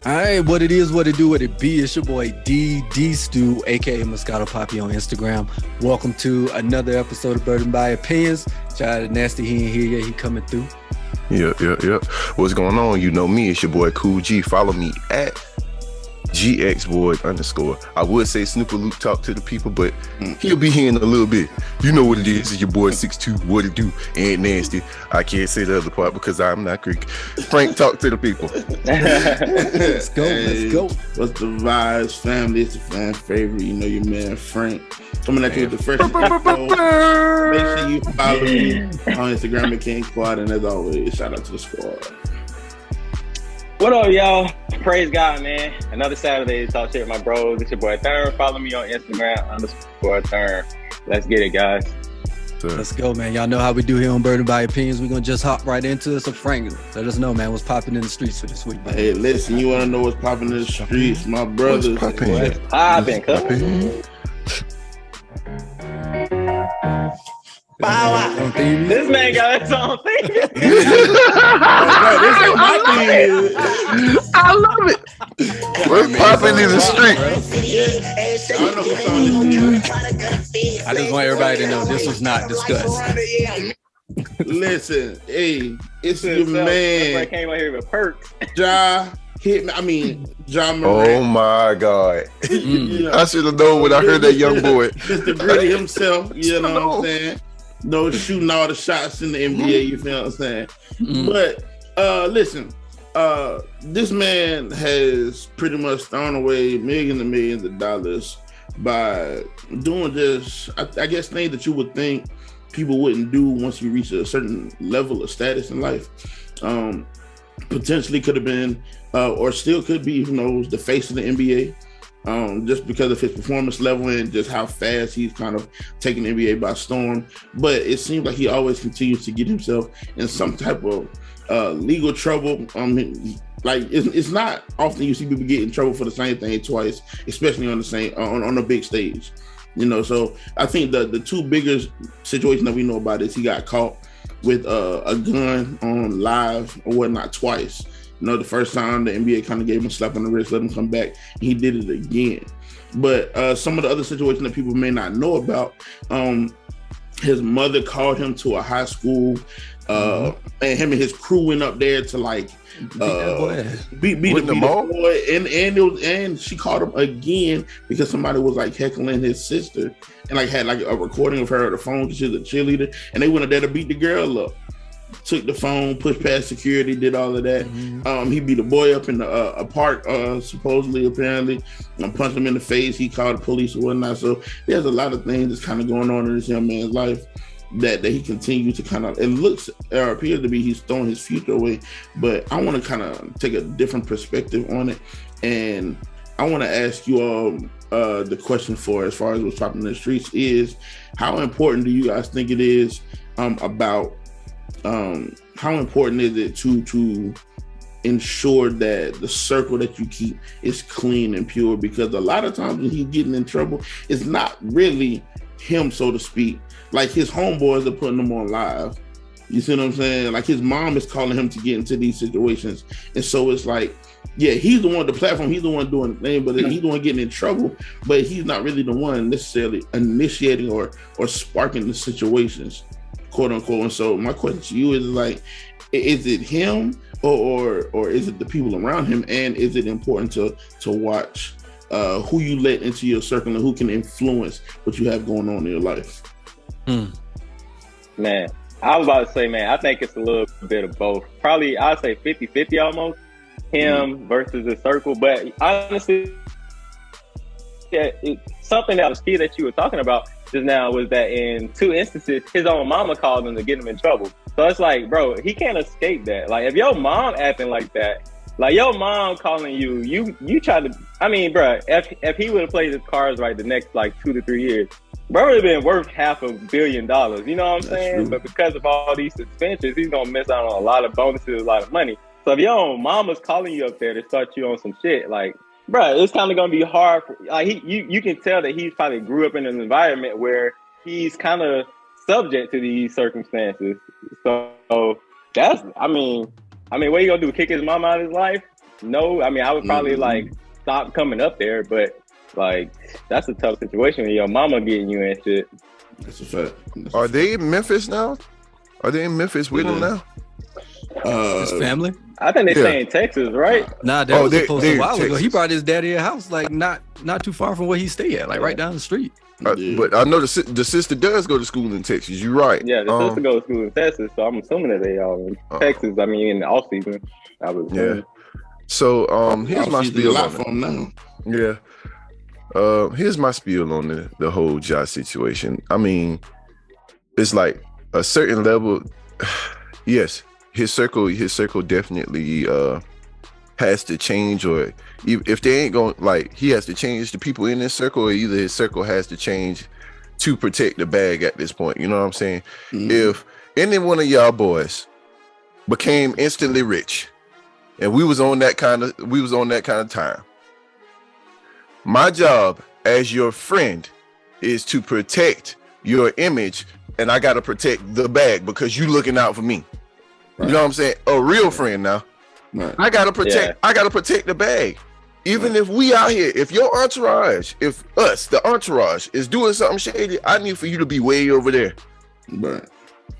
All right, what it is, what it do, what it be. It's your boy D Stu, aka Moscato Poppy on Instagram. Welcome to another episode of Burden by Opinions. Shout out to Nasty, he ain't here yet. He coming through. Yeah. What's going on? You know me. It's your boy Cool G. Follow me at GXBoy_. I would say Snooper Luke talk to the people, but he'll be here in a little bit. You know what it is. It's your boy 6'2", what it do, and Nasty. I can't say the other part because I'm not Greek. Frank, talk to the people. Let's go. What's the vibes, family? It's the fan favorite. You know your man Frank. Coming at you with the fresh episode. Make sure you follow me on Instagram at King Squad, and as always, shout out to the squad. What up, y'all? Praise God, man. Another Saturday to talk shit with my bros. It's your boy Thurn. Follow me on Instagram _Thurn. Let's get it, guys. Let's go, man. Y'all know how we do here on Burden by Opinions. We're going to just hop right into it. So, Frank, let us know, man, what's popping in the streets for this week, man. Hey, listen, you want to know what's popping in the streets? My brothers. What's popping? This man got his own thing. I love it. What's popping in the street? I just want everybody to know this was not discussed. Listen, hey, it's your man. I came out here with perks. Ja Morant. Oh my God. I should have known when I heard that young boy. Mr. Gritty himself, you know what I'm saying? No shooting all the shots in the NBA, you feel what I'm saying? But listen, this man has pretty much thrown away millions and millions of dollars by doing just, I guess, things that you would think people wouldn't do once you reach a certain level of status in life. Potentially could have been, or still could be, who knows, the face of the NBA. Just because of his performance level and just how fast he's kind of taking the NBA by storm. But it seems like he always continues to get himself in some type of legal trouble. Like it's not often you see people get in trouble for the same thing twice, especially on the same on a big stage. You know, so I think the two biggest situations that we know about is he got caught with a gun on live or whatnot twice. You know, the first time the NBA kind of gave him a slap on the wrist, let him come back. He did it again. But some of the other situations that people may not know about, his mother called him to a high school, and him and his crew went up there to like beat the boy, and she called him again because somebody was like heckling his sister and like had like a recording of her on the phone because she's a cheerleader, and they went up there to beat the girl up. Took the phone, pushed past security, did all of that. He beat a boy up in a park, supposedly, apparently, and punched him in the face. He called the police or whatnot. So there's a lot of things that's kind of going on in this young man's life that he continues to kind of, it looks or appears to be he's throwing his future away. But I want to kind of take a different perspective on it. And I want to ask you all the question for as far as what's popping in the streets is, how important do you guys think it is how important is it to ensure that the circle that you keep is clean and pure? Because a lot of times when he's getting in trouble, it's not really him, so to speak. Like his homeboys are putting him on live. You see what I'm saying? Like his mom is calling him to get into these situations. And so it's like, yeah, he's the one, the platform, he's the one doing the thing, but he's the one getting in trouble, but he's not really the one necessarily initiating or sparking the situations, quote unquote. And so my question to you is like, is it him or is it the people around him? And is it important to watch who you let into your circle and who can influence what you have going on in your life? Man, I was about to say, man, I think it's a little bit of both. Probably, I'd say 50-50 almost, him versus the circle. But honestly, something that was key that you were talking about just now was that in two instances, his own mama called him to get him in trouble. So it's like, bro, he can't escape that. Like, if your mom acting like that, like your mom calling you try to, I mean, bro, if he would have played his cards right the next like 2 to 3 years, bro would have been worth $500 million. You know what I'm saying? True. But because of all these suspensions, he's gonna miss out on a lot of bonuses, a lot of money. So if your own mama's calling you up there to start you on some shit, like, bro, it's kind of gonna be hard. Like you can tell that he's probably grew up in an environment where he's kind of subject to these circumstances. So that's, I mean, what you gonna do? Kick his mom out of his life? no. I mean, I would probably like stop coming up there, but like that's a tough situation when your mama getting you and shit. That's a fact. Are they in Memphis now? Are they in Memphis with him now? His family? I think they stay in Texas, right? Nah, that was supposed to a while ago. Texas. He brought his daddy a house like not too far from where he stay at, like right down the street. But I know the sister does go to school in Texas. You're right. Yeah, the sister goes to school in Texas, so I'm assuming that they are in Texas. I mean, in the off season, I was So here's my spiel on it. Now. Yeah. Here's my spiel on the whole Josh situation. I mean, it's like a certain level. Yes, his circle definitely has to change, or if they ain't going, like, he has to change the people in his circle, or either his circle has to change to protect the bag at this point. You know what I'm saying? Mm-hmm. If any one of y'all boys became instantly rich, and we was on that kind of time, my job as your friend is to protect your image, and I gotta protect the bag because you looking out for me. Right. You know what I'm saying? A real friend now. Right. I gotta protect the bag. Even if we out here, if your entourage, if us, the entourage, is doing something shady, I need for you to be way over there. Right.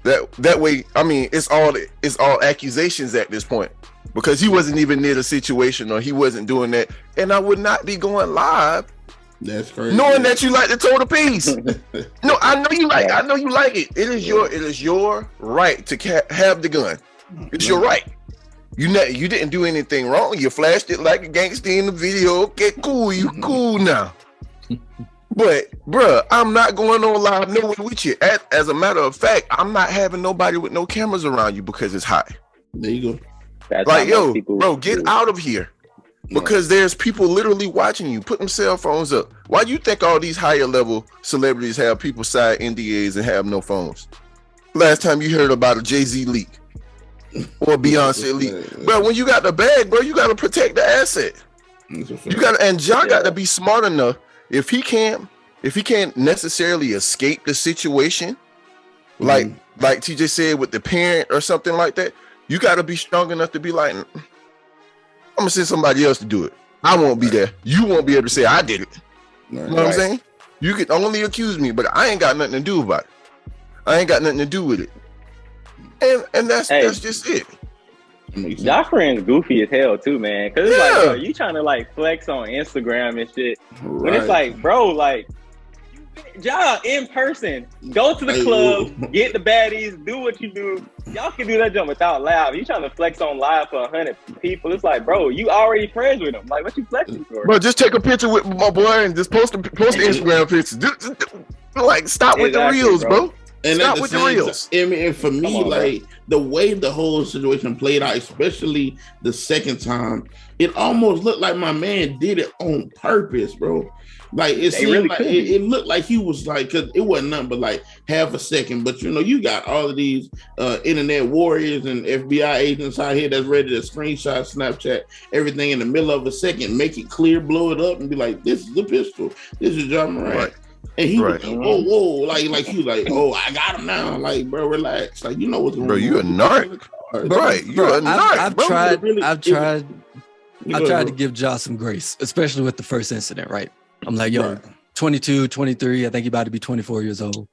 That way, I mean, it's all accusations at this point. Because he wasn't even near the situation, or he wasn't doing that, and I would not be going live. That's crazy. Knowing that you like to toe the piece. No, I know you like. I know you like it. It is your right to have the gun. It's your right. You didn't do anything wrong. You flashed it like a gangster in the video. Okay, cool. You cool now. But, bruh, I'm not going on live nowhere with you. As a matter of fact, I'm not having nobody with no cameras around you because it's hot. There you go. That's like, yo, bro, get out of here. Because there's people literally watching you. Put them cell phones up. Why do you think all these higher level celebrities have people sign NDAs and have no phones? Last time you heard about a Jay-Z leak or Beyonce leak. Bro, when you got the bag, bro, you got to protect the asset. You got to, and John got to be smart enough. If he can't necessarily escape the situation, like TJ said with the parent or something like that, you got to be strong enough to be like, I'm gonna send somebody else to do it. I won't be there. You won't be able to say I did it. You know what I'm saying? You can only accuse me, but I ain't got nothing to do about it. I ain't got nothing to do with it. And that's just it. Y'all friends goofy as hell too, man. Cause it's like, bro, you trying to like flex on Instagram and shit. When it's like, bro, like, y'all in person, go to the club, get the baddies, do what you do. Y'all can do that jump without live. You trying to flex on live for 100 people? It's like, bro, you already friends with them. Like, what you flexing for? Bro, just take a picture with my boy and just post the Instagram pictures. Like, stop with the reels, bro. And stop with the reels. I mean, and for me, like, the way the whole situation played out, especially the second time, it almost looked like my man did it on purpose, bro. Like, it seemed really like it looked like he was like, because it wasn't nothing but like half a second. But you know, you got all of these internet warriors and FBI agents out here that's ready to screenshot, Snapchat, everything in the middle of a second, make it clear, blow it up, and be like, "This is a pistol. This is John Morant." Right. And he was like, whoa, like he was like, "Oh, I got him now." Like, bro, relax. Like, you know what's going on. Bro, you a narc. Right. You're a narc. I've tried to give Josh some grace, especially with the first incident, right? I'm like, yo, 22, 23, I think he about to be 24 years old.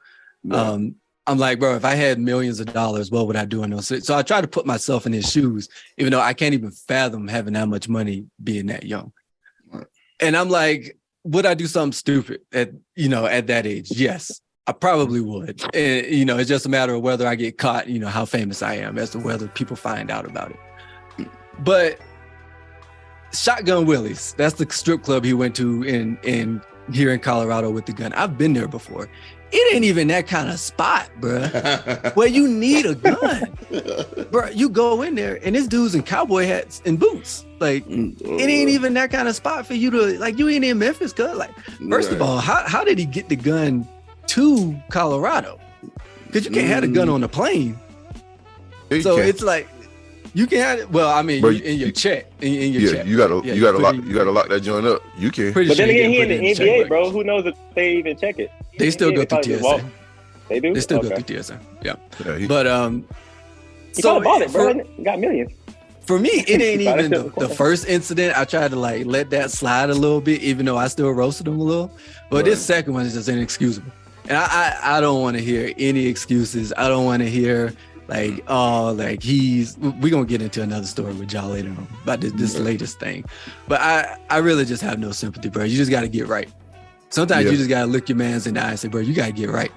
Right. I'm like, bro, if I had millions of dollars, what would I do in those? So I try to put myself in his shoes, even though I can't even fathom having that much money being that young. Right. And I'm like, would I do something stupid at that age? Yes, I probably would. And, it's just a matter of whether I get caught, how famous I am as to whether people find out about it. But Shotgun Willie's, that's the strip club he went to in here in Colorado with the gun. I've been there before. It ain't even that kind of spot, bro, where you need a gun. Bro, you go in there and this dude's in cowboy hats and boots. Like, it ain't even that kind of spot for you to, like, you ain't in Memphis, cuz. Like, first of all, how did he get the gun to Colorado? Because you can't have the gun on the plane. So it's like, you can have it. Well, I mean, in your check. In your check. You gotta lock that joint up. You can. But then again, he in the NBA, bro. Who knows if they even check it? They still go through TSA. They do. They still go through TSA. Yeah. He probably bought it, bro. He got millions. For me, it ain't even the first incident. I tried to like let that slide a little bit, even though I still roasted him a little. But this second one is just inexcusable. And I don't want to hear any excuses. I don't want to hear like, oh, like we're going to get into another story with y'all later on about this latest thing. But I really just have no sympathy, bro. You just got to get right. Sometimes you just got to look your mans in the eye and say, bro, you got to get right.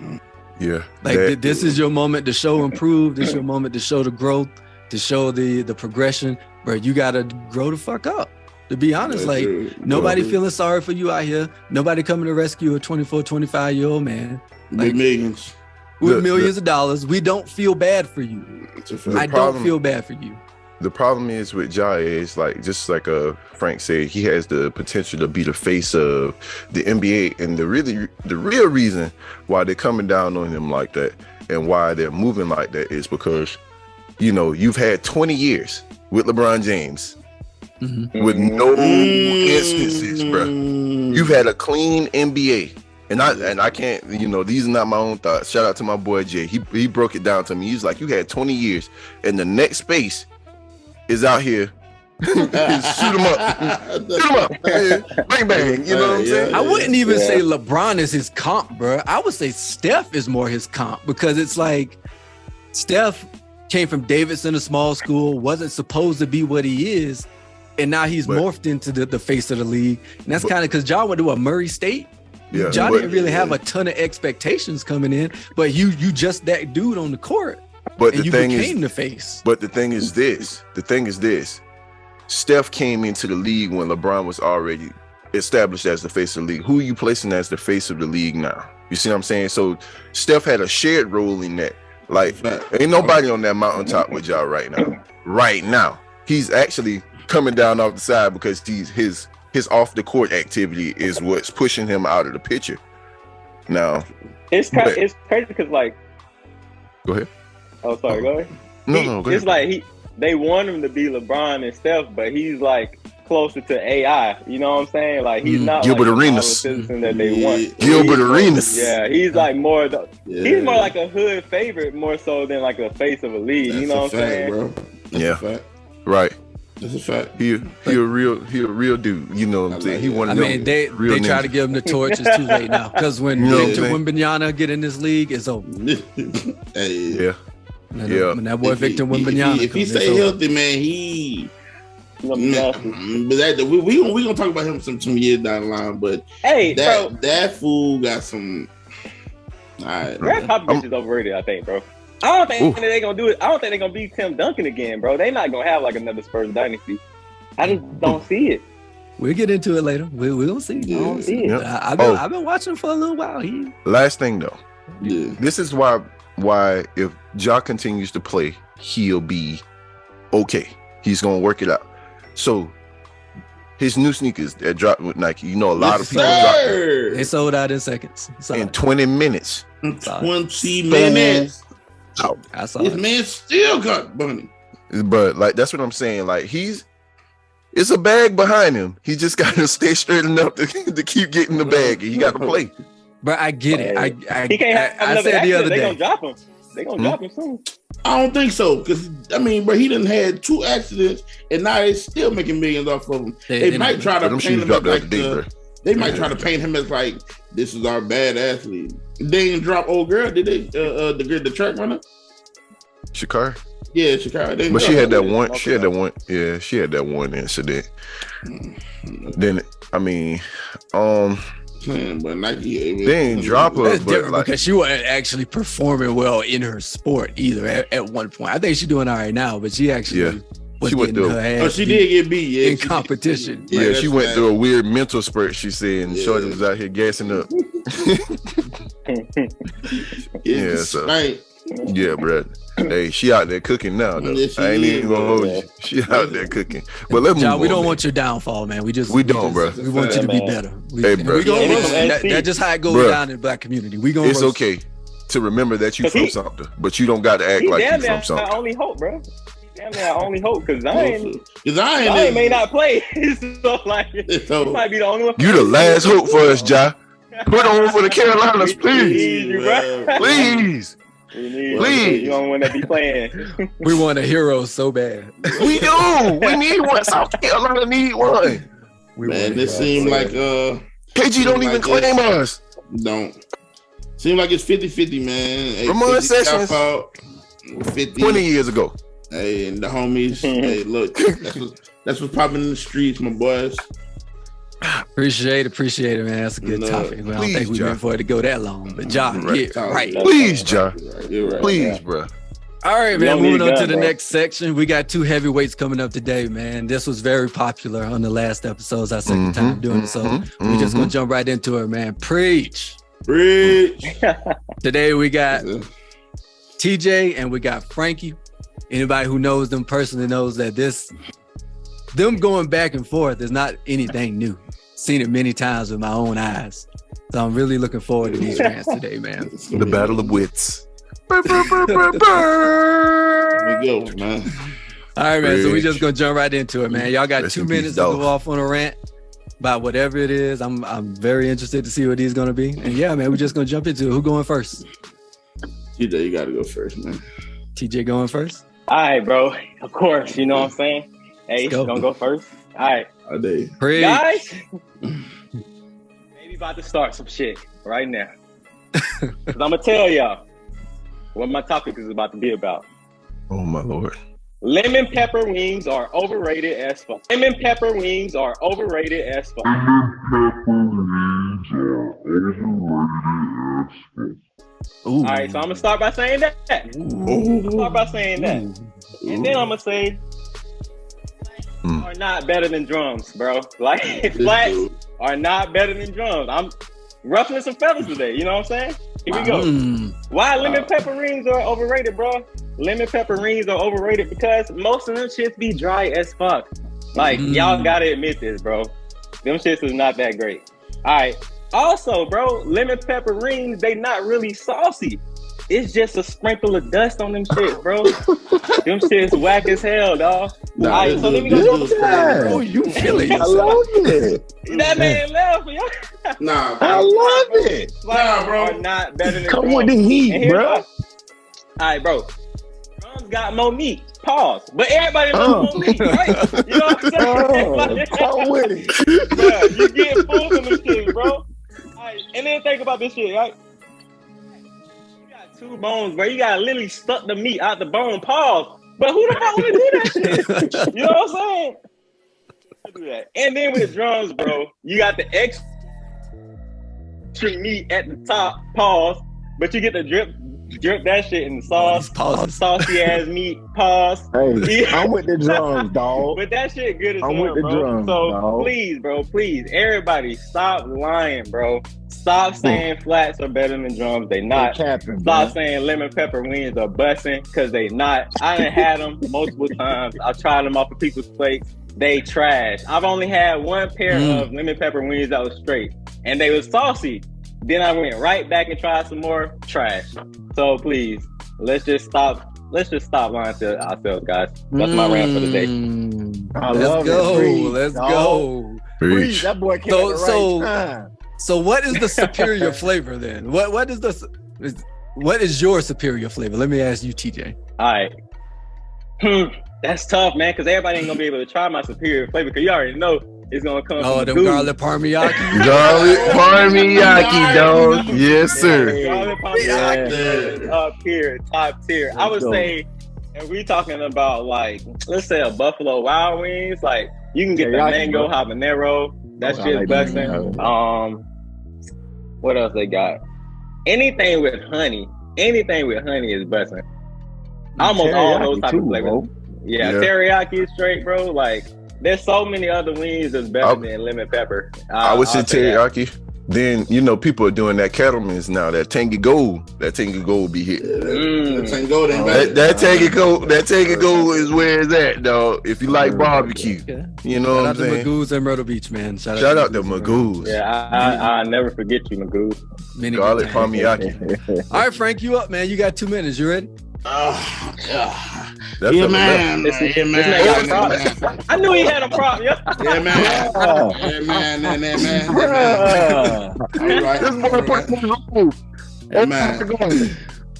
Yeah. Like this is your moment to show improve. This is your moment to show the growth, to show the progression. Bro, you got to grow the fuck up. To be honest, like nobody feeling sorry for you out here. Nobody coming to rescue a 24, 25-year-old man. Like, with millions of dollars. We don't feel bad for you. I don't feel bad for you. The problem is with Ja is like, just like Frank said, he has the potential to be the face of the NBA. And the real reason why they're coming down on him like that and why they're moving like that is because, you know, you've had 20 years with LeBron James with no instances, bro. You've had a clean NBA. And I can't, you know, these are not my own thoughts. Shout out to my boy Jay. He broke it down to me. He's like, you had 20 years, and the next space is out here. Shoot him up, bang bang. You know what I'm saying? I wouldn't even say LeBron is his comp, bro. I would say Steph is more his comp, because it's like Steph came from Davidson, a small school, wasn't supposed to be what he is, and now he's morphed into the face of the league. And that's kind of because Ja went to a Murray State. Yeah, Ja didn't really have a ton of expectations coming in, but you just that dude on the court. But and the you thing became is, the face. But the thing is this. Steph came into the league when LeBron was already established as the face of the league. Who are you placing as the face of the league now? You see what I'm saying? So Steph had a shared role in that. Like, ain't nobody on that mountaintop with y'all right now. Right now. He's actually coming down off the side because his off the court activity is what's pushing him out of the picture. Now, it's crazy because like, go ahead. Oh, sorry, go ahead. No, go ahead. It's like they want him to be LeBron and Steph, but he's like closer to AI. You know what I'm saying? Like he's not Gilbert like Arenas. the citizen that they want. Gilbert Arenas. Yeah, he's like more. He's more like a hood favorite more so than like a face of a league. That's you know what I'm fact, saying? Bro. That's a fact. Right. That's a fact. He a real dude. You know what I'm saying? He one of them. They try to give him the torch. It's too late now, because when Victor Wembanyama get in this league, it's over. When that boy Victor Wembanyama, if he stay healthy, man, he. But we gonna talk about him some years down the line. But hey, that fool got some. All right, Greg Popovich is overrated, I think, bro. I don't think they're gonna do it. I don't think they're gonna beat Tim Duncan again, bro. They're not gonna have like another Spurs dynasty. I just don't see it. We'll get into it later. We're gonna see. I don't see it. Yep. I've been watching him for a little while. Last thing though, this is why if Ja continues to play, he'll be okay. He's gonna work it out. So his new sneakers that dropped with Nike, you know, a lot of people dropped them. They sold out in seconds. In 20 minutes. 20 minutes. I saw this man still got money. But like, that's what I'm saying. Like, it's a bag behind him. He just got to stay straight enough to keep getting the bag. He got to play. But I get it. He can't have another said the other day. They gonna drop him. They gonna drop him soon. I don't think so, because I mean, bro, he done had 2 accidents, and now they still making millions off of him. They might try to paint him as like they might try to paint him as like, this is our bad athlete. They didn't drop old girl, did they? The track runner, Shakar. Yeah, Shakar. But she had that one. She had that one. Yeah, she had that one incident. Then I mean, but Nike, they didn't drop her. That's different, like, because she wasn't actually performing well in her sport either. At one point, I think she's doing all right now, but she actually. She went through. She did get beat in competition. Yeah, she went through a weird mental spurt. She said, and Shorty was out here gassing up. Yeah, bro. Hey, she out there cooking now, though. I ain't even gonna hold you. She out there cooking. But let's move on. We don't want your downfall, man. We don't, bro. We want you to be better. Hey, bro. That's just how it goes down in the black community. It's okay to remember that you from something, but you don't got to act like you from something. I only hope, bro. I only hope, because Zion may not play. So like, he might be the only one. You the last hope for us, Ja. Put on for the Carolinas, please. Please. We need Please. you don't want to be playing. We want a hero so bad. We do. We need one. South Carolina need one. Man, this seems like KG don't even claim us. Don't. Seems like it's 50-50, man. Hey, Ramon Sessions. 50. 20 years ago. Hey, and the homies. Hey, look, that's what's popping in the streets, my boys. Appreciate it, man. That's a good topic. Man. I don't think we meant for it to go that long, but John, get right. Please, John. Right. Please, bro. All right, man. Moving on to the next section. We got 2 heavyweights coming up today, man. This was very popular on the last episodes. Our second time doing it, so we just gonna jump right into it, man. Preach. Today we got TJ and we got Frankie. Anybody who knows them personally knows that them going back and forth is not anything new. Seen it many times with my own eyes. So I'm really looking forward to these rants today, man. The battle of wits. Here we go, man. All right, man. So we just gonna jump right into it, man. Y'all got Rest 2 in minutes peace, to Dolph. go off on a rant about whatever it is. I'm very interested to see what he's gonna be. And yeah, man, we're just gonna jump into it. Who going first? TJ, you gotta go first, man. TJ going first? All right, bro. Of course, you know what I'm saying? Hey, Go. gonna go first. All right. All day. Preach. Guys, maybe about to start some shit right now. 'Cause I'm gonna tell y'all what my topic is about to be about. Oh, my Lord. Lemon pepper wings are overrated as fuck. Lemon pepper wings are overrated as fuck. Ooh. All right, so I'm gonna start by saying that. And then I'm gonna say are not better than drums, bro. Like flats are not better than drums. I'm ruffling some feathers today. You know what I'm saying? Here we go. Why lemon pepper rings are overrated, bro? Lemon pepper rings are overrated because most of them shits be dry as fuck. Like y'all gotta admit this, bro. Them shits is not that great. All right. Also, bro, lemon pepper rings, they not really saucy. It's just a sprinkle of dust on them shits, bro. Them shits whack as hell, dog. Nah, All right, so let me go. Oh, you feeling I yourself? love it. That man left, yo. Nah, I love it. Flats bro. are not better than Come drums. with the And heat, here's bro. why. All right, bro. Drums got more meat. Pause. But everybody loves more meat, right? You know what I'm saying? Come with it. Bro, you get full from this shit, bro. All right, and then think about this shit, right? You got 2 bones, bro. You gotta literally suck the meat out the bone. Pause. But who the fuck wanna do that shit? You know what I'm saying? Do that. And then with drums, bro, you got the extra meat at the top. Pause. But you get the drip that shit in the sauce. Saucy ass meat. Pause. Hey, I'm with the drums, dog. But that shit good as I'm hell, with the bro. drums, So dog. please, bro, please, everybody, stop lying, bro. Stop saying flats are better than drums. They not. Capping, Stop saying lemon pepper wings are busting because they not. I done had them multiple times. I tried them off of people's plates. They trash. I've only had 1 pair of lemon pepper wings that was straight, and they was saucy. Then I went right back and tried some more. Trash. So please, let's just stop lying to ourselves, guys. That's my rant for the day. Let's go. Preach. That boy came at the right time. So what is the superior flavor then? What is your superior flavor? Let me ask you, TJ. All right. That's tough, man, because everybody ain't gonna be able to try my superior flavor because you already know it's gonna come from them the garlic parmigiaki. Garlic parmigiaki, dog. Yes, sir. Garlic parmigiaki is up here, top tier. I would say, if we talking about like, let's say a Buffalo Wild Wings, like you can get the mango habanero. That's just busting. What else they got? Anything with honey is busting. Almost all those type of flavors. Bro. Yeah, teriyaki is straight, bro. Like, there's so many other wings that's better than lemon pepper. I would say teriyaki. Then, people are doing that Cattleman's now. That Tangy Gold. That Tangy Gold be hit. That Tangy Gold ain't bad. That Tangy Gold is where it's at, dog. If you like barbecue. You know what I'm saying? Shout out to Magoo's and Myrtle Beach, man. Shout out to Magoo's. Yeah, I'll never forget you, Magoo. Garlic parmigiaki. All right, Frank, you up, man. You got 2 minutes. You ready? That's Yeah, man. This man got a problem. I knew he had a problem. Yeah, Yeah, man. Yeah, man. All right. This boy put me on. Yeah, man.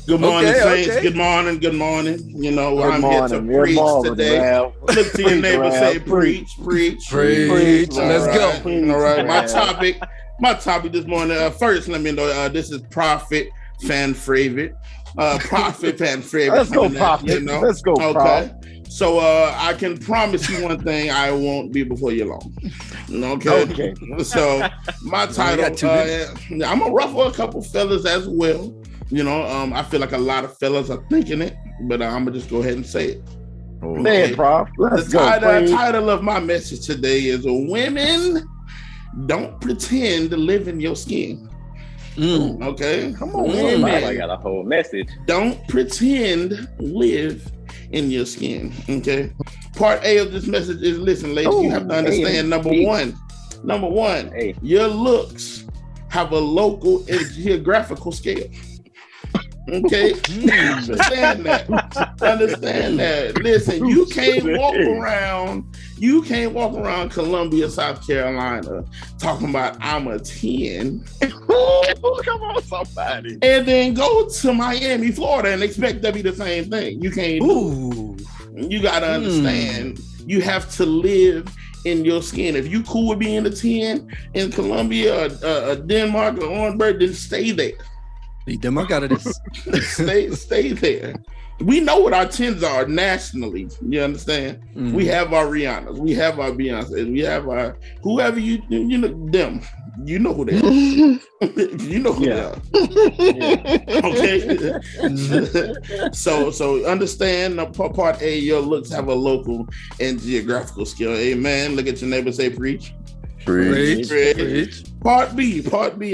Good morning, Saints. Good morning. Good morning. You know, I'm here to preach today. Look to your neighbor, say, preach. Let's go. All right. My topic this morning. First, let me know. This is Prophet fan favorite. Prophet fan favorite. Let's go, Prophet. You know? Let's go. Okay. So I can promise you one thing: I won't be before you long. Okay. So my title. I'm gonna ruffle a couple fellas as well. You know, I feel like a lot of fellas are thinking it, but I'm gonna just go ahead and say it. Say it, Prof. The title of my message today is "Women Don't Pretend to Live in Your Skin." Okay, come on, women. I got a whole message. Don't pretend live in your skin. Okay. Part A of this message is: listen, ladies, you have to understand. Number one, your looks have a local and geographical scale. Okay, understand that. Listen, you can't walk around Columbia, South Carolina, talking about I'm a 10. Come on, somebody. And then go to Miami, Florida, and expect to be the same thing. You can't do it. You gotta understand. You have to live in your skin. If you cool with being a 10 in Columbia, or Denmark, or Orangeburg, then stay there. Denmark out of this. stay there. We know what our 10s are nationally. You understand? We have our Rihannas, we have our Beyonces, we have our whoever you know them. You know who they are. You know who they are. Okay. So understand part A, your looks have a local and geographical scale. Amen. Look at your neighbor, say preach. Preach. Part B,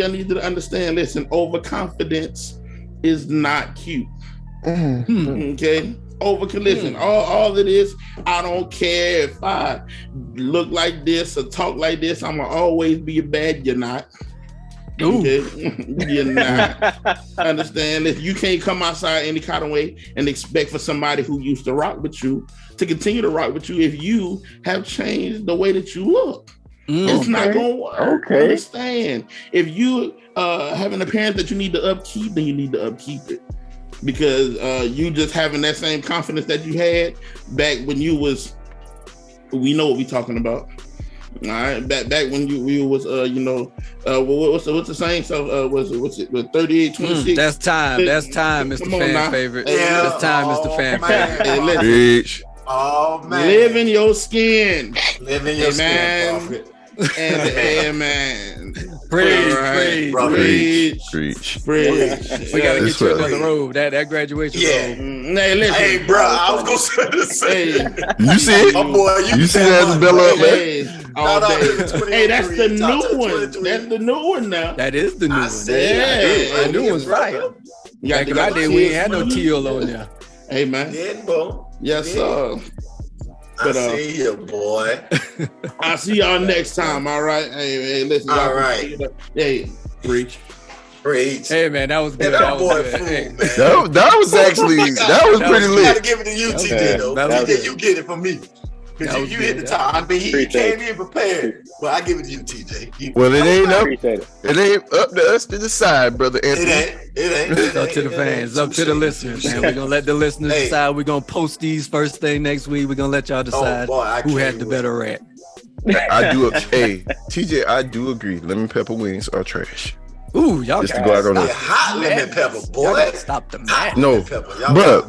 I need you to understand. Listen, overconfidence is not cute. Okay, listen. All it is, I don't care if I look like this or talk like this. I'm gonna always be a bad. You're not. Okay, you're not. Understand that you can't come outside any kind of way and expect for somebody who used to rock with you to continue to rock with you if you have changed the way that you look. It's not gonna work. Okay. Understand? If you have an appearance that you need to upkeep, then you need to upkeep it. Because you just having that same confidence that you had back when you was, we know what we talking about. All right, back when you was what's the saying? So what's it 38, 26? That's time, Mr. Fan Favorite. Yeah. That's time, Mr. Fan Favorite. Preach. Oh man. Live in your skin. Live in your skin, Prophet. And amen. Preach. We gotta get you on the road. That graduation road. Hey, listen. Hey, bro, I was gonna say the same. You see it? My boy, you see that Bella up there? Hey, that's the new one. That's the new one now. That is the new one. Yeah, the new one's right. Back in my day, we ain't had no teal on there. Hey, man. Yes, sir. But, I see you, boy. I'll see y'all next time. All right. Hey, listen. All right. Hey, preach. Hey, man, that was good. That boy, good. Hey. That was actually pretty lit. You gotta give it to you, TJ. Though. TJ, you get it from me. Because you hit the top. I mean, he came in prepared. But I give it to you, TJ. Well, it ain't up to us to decide, brother Anthony. It ain't. It's up to the fans. It's up to the listeners, man. We're gonna let the listeners decide. We're gonna post these first thing next week. We're gonna let y'all decide who had the better rat. I do. Hey, TJ, I do agree. Lemon pepper wings are trash. Ooh, y'all just to go out on that hot lemon pepper, boy. Stop the mat. No, bro,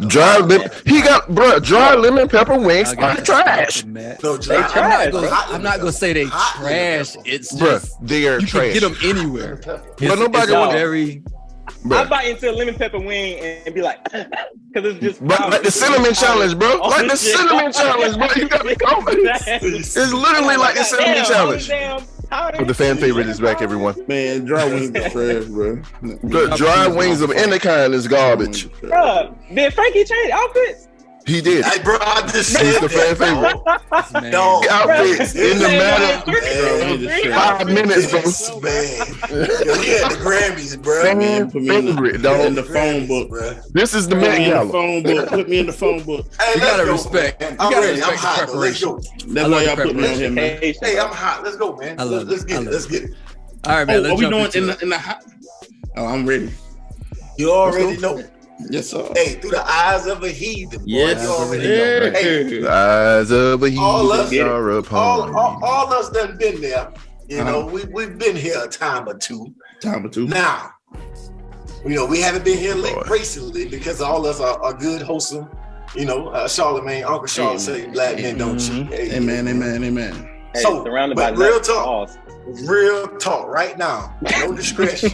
dry lemon pepper wings are trash. No, I'm not gonna say they trash. It's just they are trash. You can get them anywhere. But nobody want very. I bite into a lemon pepper wing and be like, because it's just. Like the cinnamon challenge, bro. Like the cinnamon challenge, bro. You got me going. It's literally like the cinnamon challenge. But the fan favorite is back, everyone. Man, dry wings are trash, bro. Dry wings of any kind is garbage. Bro, did Frankie change outfits? He did. Hey, bro, I just He's the fan favorite. No outfits in the matter of 5 minutes, bro. Man, he had the Grammys, bro. Fan favorite, dog. In the phone book, bro. This is the Met Gala. Put me in the phone book. Hey, you gotta respect. I'm ready. I'm hot. Let's go. That's why y'all put me on here, man. Hey, I'm hot. Let's go, man. Let's get it. All right, man. Are we doing in the hot? Oh, I'm ready. You already know. Yes, sir. Hey, through the eyes of a heathen. Boy, Yes, you already know, right? Hey, The eyes of a all us, heathen are upon me. all us done been there. You know, we've been here a time or two. Now, you know, we haven't been here recently because all us are good, wholesome. You know, Charlemagne, Uncle Charlotte say black men don't cheat. Hey, amen. Hey, so, surrounded by real talk right now, no discretion.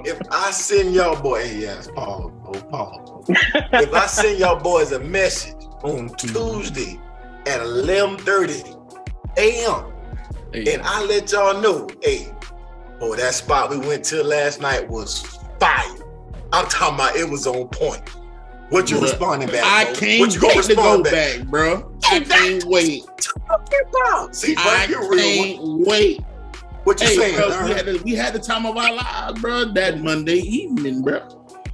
If I send y'all Paul. If I send y'all boys a message on Tuesday at 11:30 a.m. and I let y'all know, hey, that spot we went to last night was fire. I'm talking about it was on point. What you responding back? I can't wait to go back, bro. I can't wait. See, I can't wait. What you saying? Bro, we had the time of our lives, bro. That Monday evening, bro.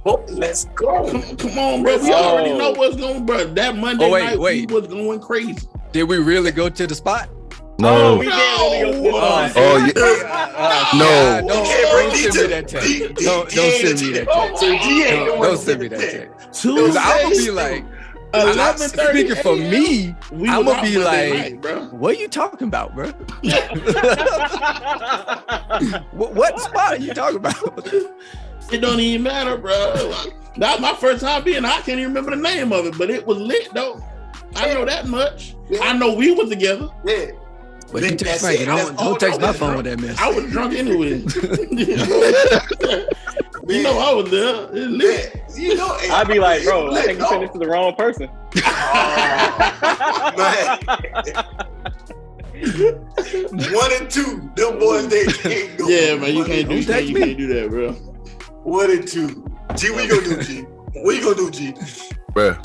Oh, let's go. Come on, bro. We already know what's going, bro. That Monday night we was going crazy. Did we really go to the spot? No. We did really go to the spot. No. Don't send me that text. Don't send me that text. Don't send me that text. Because I'm gonna be like, 11:30. Speaking for me, I'm gonna be like, night, bro. what are you talking about, bro? What spot are you talking about? It don't even matter, bro. That was my first time being. I can't even remember the name of it, but it was lit though. I know that much. I know we were together. Yeah. But you text Frank, don't text my phone with that mess. I was drunk anyway. You know I was there. It's lit. You know, I'd be like, bro, I think you sent this to the wrong person. Man. 1 and 2, them boys they can't go. Yeah, man, you can't do that, bro. 1 and 2. G, what you gonna do, G? What you gonna do, G? Bro.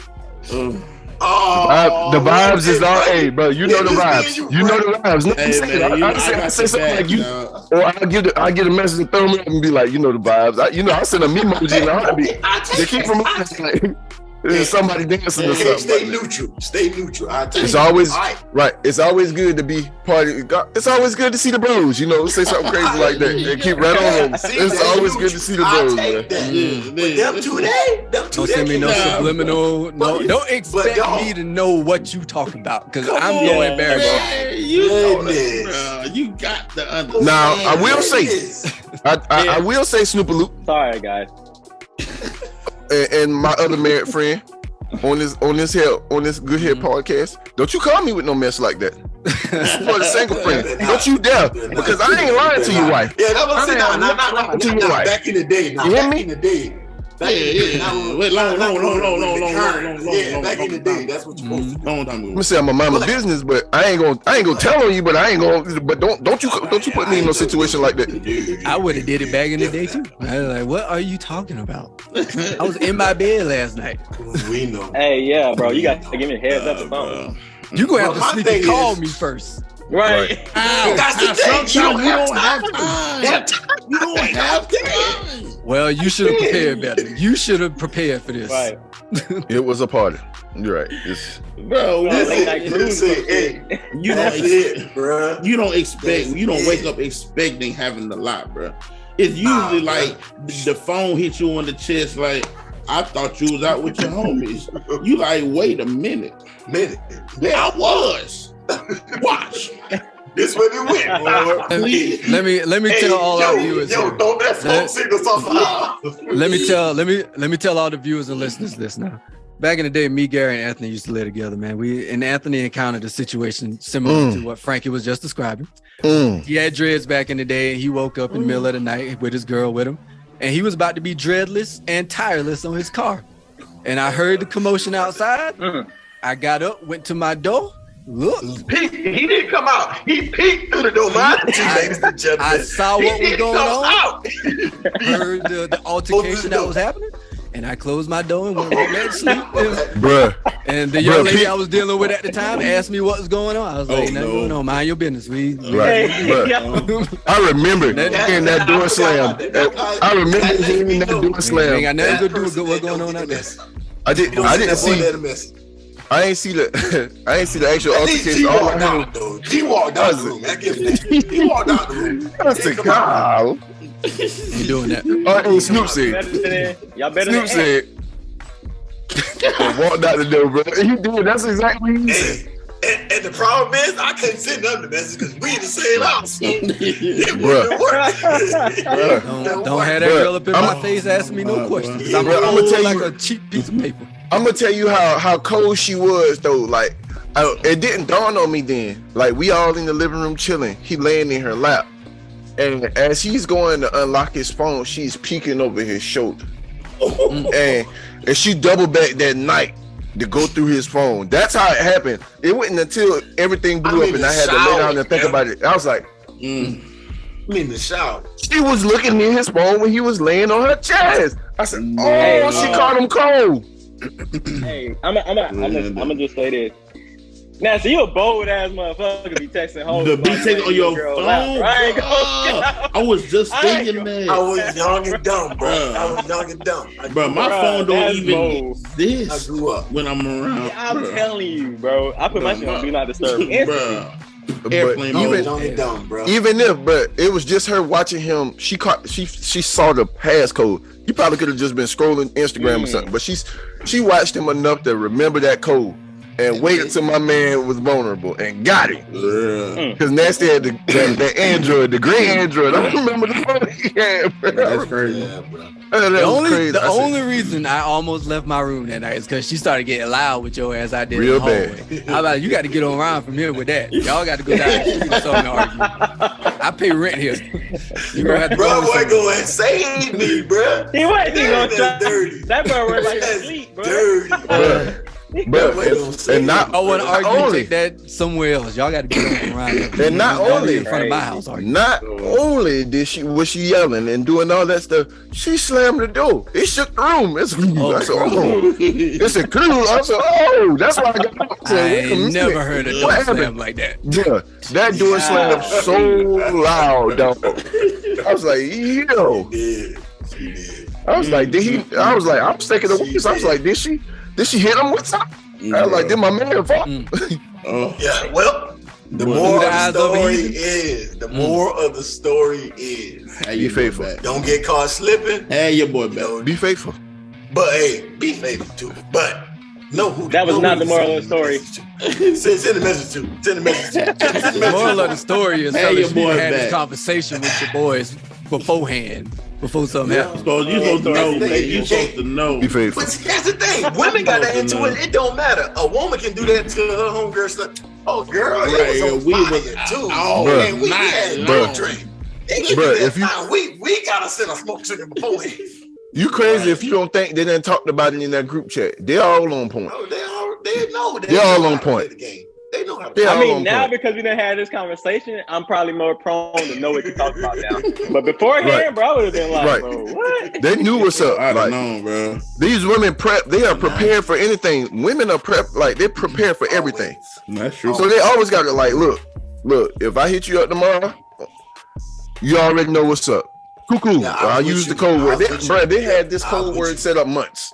Oh, the vibes is all, hey, bro. You know the vibes. You know the vibes. No, Hey, I say something like you, or I get a message and throw me up and be like, you know the vibes. I send a meme emoji and I'll be. They keep from like there's somebody dancing or something. Stay neutral. Stay neutral. It's always right. It's always good to be party. It's always good to see the bros. You know, say something crazy like that and keep right on them. It's always good to see the bros, man. Them two days. Don't send me no subliminal. No, don't expect me to know what you talking about because I'm going embarrassed. You got the understand. Now I will say, I will say, Snoop Loop. Sorry, guys. And my other married friend on this Good Head podcast, don't you call me with no mess like that. For the single friend, don't you dare, because I ain't lying to your wife. Yeah, that was back in the day. You hear me? In the day. Wait, long. Yeah, back in the day, that's what you're supposed to do. Long time ago. I'm gonna say I'm a mind my business, but I ain't gonna tell on you. But I ain't gonna. But don't you put me in no situation like that. I would have did it back in the day too. I was like, what are you talking about? I was in my bed last night. We know. Hey, yeah, bro, you got to give me a heads up or something. You gonna have to sneak and call me first. Right. That's the thing. Sometimes you don't have time. You don't have time. Well, you should have prepared better. You should have prepared for this. Right. It was a party. You're right. Bro, you don't wake up expecting having a lot, bro. It's usually like the phone hits you on the chest, like, I thought you was out with your homies. You like, wait a minute. Yeah, I was. Watch. This way it went, boy. Let me tell all our viewers. Don't that phone signal off. Let me tell all the viewers and listeners this now. Back in the day, me, Gary, and Anthony used to live together, man. Anthony encountered a situation similar to what Frankie was just describing. He had dreads back in the day, and he woke up in the middle of the night with his girl with him, and he was about to be dreadless and tireless on his car. And I heard the commotion outside. I got up, went to my door. Look, he didn't come out. He peeked through the door. I saw what was going on. Heard the altercation that was happening, and I closed my door and went right back to sleep. Bruh. And the young lady I was dealing with at the time asked me what was going on. I was like, nothing going on. Mind your business. I remember hearing that door slam. I remember hearing that door slam. Ain't got nothing to do with what's going on out there. I didn't see. I ain't see the actual altercation. He walked out the room. He walked out the room. That's a God. You doing that? Oh, Snoop said. Y'all better Snoop said. Walked out the door, bro. He did. That's exactly what he said. And the problem is, I couldn't send them the message because we in the same house. Don't have that girl up in my face asking me no questions. I'm gonna tell you like a cheap piece of paper. I'm gonna tell you how cold she was though. Like it didn't dawn on me then. Like we all in the living room chilling. He laying in her lap, and as he's going to unlock his phone, she's peeking over his shoulder, and she double back that night to go through his phone. That's how it happened. It wasn't until everything blew up and I had to lay down and think about it. I was like, in the shower. She was looking at his phone when he was laying on her chest. I said, "Oh, she caught him cold." Hey, I'm gonna just say this. Now, so you a bold ass motherfucker be texting hoes. The be texting on your phone. Right? I was just thinking that. I was young and dumb, bro. I was young and dumb. Bro, my phone don't even exist. I grew up when I'm around. Yeah, I'm telling you, bro. I put my shit on Do Not Disturb. Bro. Airplane mode. Dumb, bro. Even if, but it was just her watching him. She saw the passcode. He probably could have just been scrolling Instagram or something, but she watched him enough to remember that code and waited till my man was vulnerable and got it. Because Nasty had the Android, the gray Android. I remember the phone he had, bro. That's crazy. Yeah, bro. The only reason I almost left my room that night is because she started getting loud with your ass out there. Real in the hallway. How about you got to get around from here with that? Y'all got to go down and argue. I pay rent here. You gonna have to bro, boy, go and save me, bro. He wasn't gonna try. Dirty. That bro was like sleep, bro. Dirty, bro. But and not I want to argue. Take that somewhere else. Y'all got to get around. And not only in front of my house. Not only was she yelling and doing all that stuff, she slammed the door. It shook the room. I said, it's a clue. I said, oh, that's why I got up. I ain't never heard a door slam like that. Yeah, that door slammed so loud, dog. I was like, yo. She did. I was like, did he? I was thinking of weeks. I was like, did she hit him with something? I was like, did my man fall? Yeah, well, the moral of the story is be faithful. Don't get caught slipping. Hey, your boy back. Be faithful. But hey, be faithful too. But know who that was not the moral of the story. Send a message to. The moral of the story is you had this conversation with your boys beforehand. Before something happens. So you supposed to know, man. You supposed to know. Be faithful. But that's the thing. Women got that into it. It don't matter. A woman can do that to her homegirl. Stuff. Oh, girl, it was on fire too. And we had no drink. We gotta send a smoke to them beforehand. You crazy if you don't think they didn't talk about it in that group chat. They're all on point. No, they know. They're all on point. They know how to. I mean, now because we done had this conversation, I'm probably more prone to know what you're talking about now. But beforehand, bro, I would have been like, bro, what? They knew what's up. I don't know, bro. These women prep. They are prepared for anything. Women are prep. Like they're prepared for everything. That's true. So they always got to like, look. If I hit you up tomorrow, you already know what's up. Cuckoo. I'll use the code word. They had this code word set up months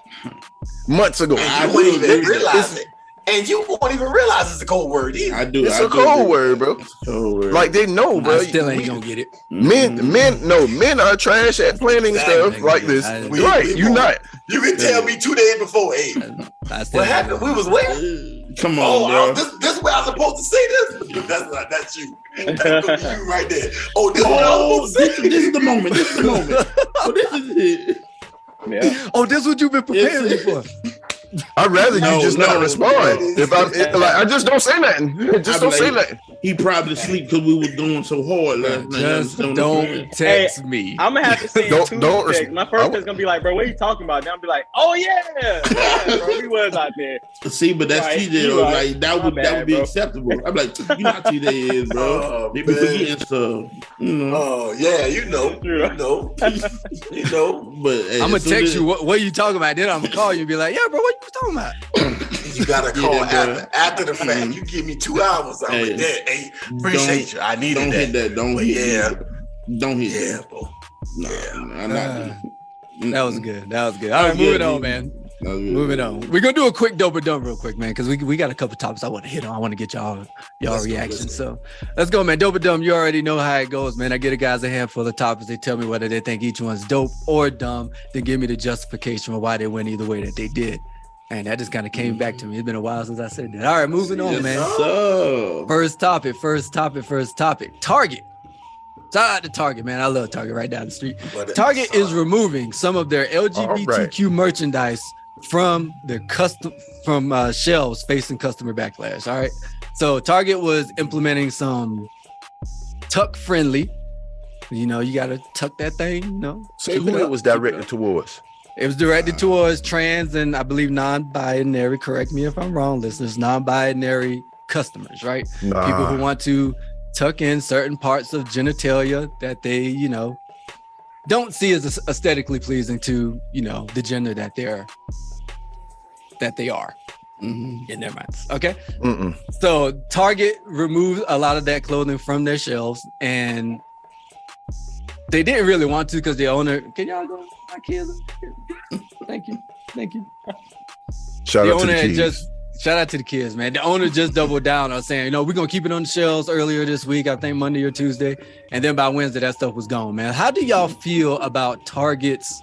ago. I wouldn't even realize it. And you won't even realize it's a code word either. I do. It's a code word, bro. Like they know, bro. I still ain't gonna get it. Men are trash at planning stuff like this. Right? You not. You can tell me 2 days before. Hey, what happened? We was waiting. Come on, bro. This is where I'm supposed to say this. That's you. That's you right there. Oh, this is what I'm supposed to say. This is the moment. This is the moment. This is it. Yeah. Oh, this is what you've been preparing me for. I'd rather you just not respond. If I just don't say nothing. Don't say nothing. He probably asleep because we was going so hard last night. Just don't text me. I'm gonna have to send two texts. My first text gonna be like, bro, what are you talking about? Then I'll be like, oh yeah, bro, we was out there. See, but that's TJ. Like that would be acceptable. I'm like, you know how TJ is, bro. They be forgetting stuff. Oh yeah, you know. But hey, I'm gonna text you. What are you talking about? Then I'm gonna call you and be like, yeah, bro, what you talking about? You gotta call after the fact. You give me 2 hours. I'm like that. Hey, appreciate you. I needed that. Don't hit that. Don't hit that, bro. That was good. All right, moving on, man. Moving on. We're gonna do a quick dope or dumb real quick, man, because we got a couple topics I want to hit on. I want to get y'all reaction. So let's go, man. Dope or dumb. You already know how it goes, man. I get a guys a handful of topics. They tell me whether they think each one's dope or dumb. Then give me the justification for why they went either way that they did. And that just kind of came back to me. It's been a while since I said that. All right, moving on, man. So, First topic. Target. Shout out to Target, man. I love Target right down the street. Target is removing some of their LGBTQ merchandise from their shelves facing customer backlash. All right. So Target was implementing some tuck friendly. You know, you gotta tuck that thing, you know. So who it was directed towards? It was directed towards trans and I believe non-binary. Correct me if I'm wrong, listeners. Non-binary customers, right? People who want to tuck in certain parts of genitalia that they, you know, don't see as aesthetically pleasing to, you know, the gender that they are in their minds. Okay. So Target removed a lot of that clothing from their shelves, and they didn't really want to because the owner. Can y'all go? My kids. Thank you. Shout out to the kids. Shout out to the kids, man. The owner just doubled down on saying, you know, we're going to keep it on the shelves earlier this week, I think Monday or Tuesday. And then by Wednesday, that stuff was gone, man. How do y'all feel about Target's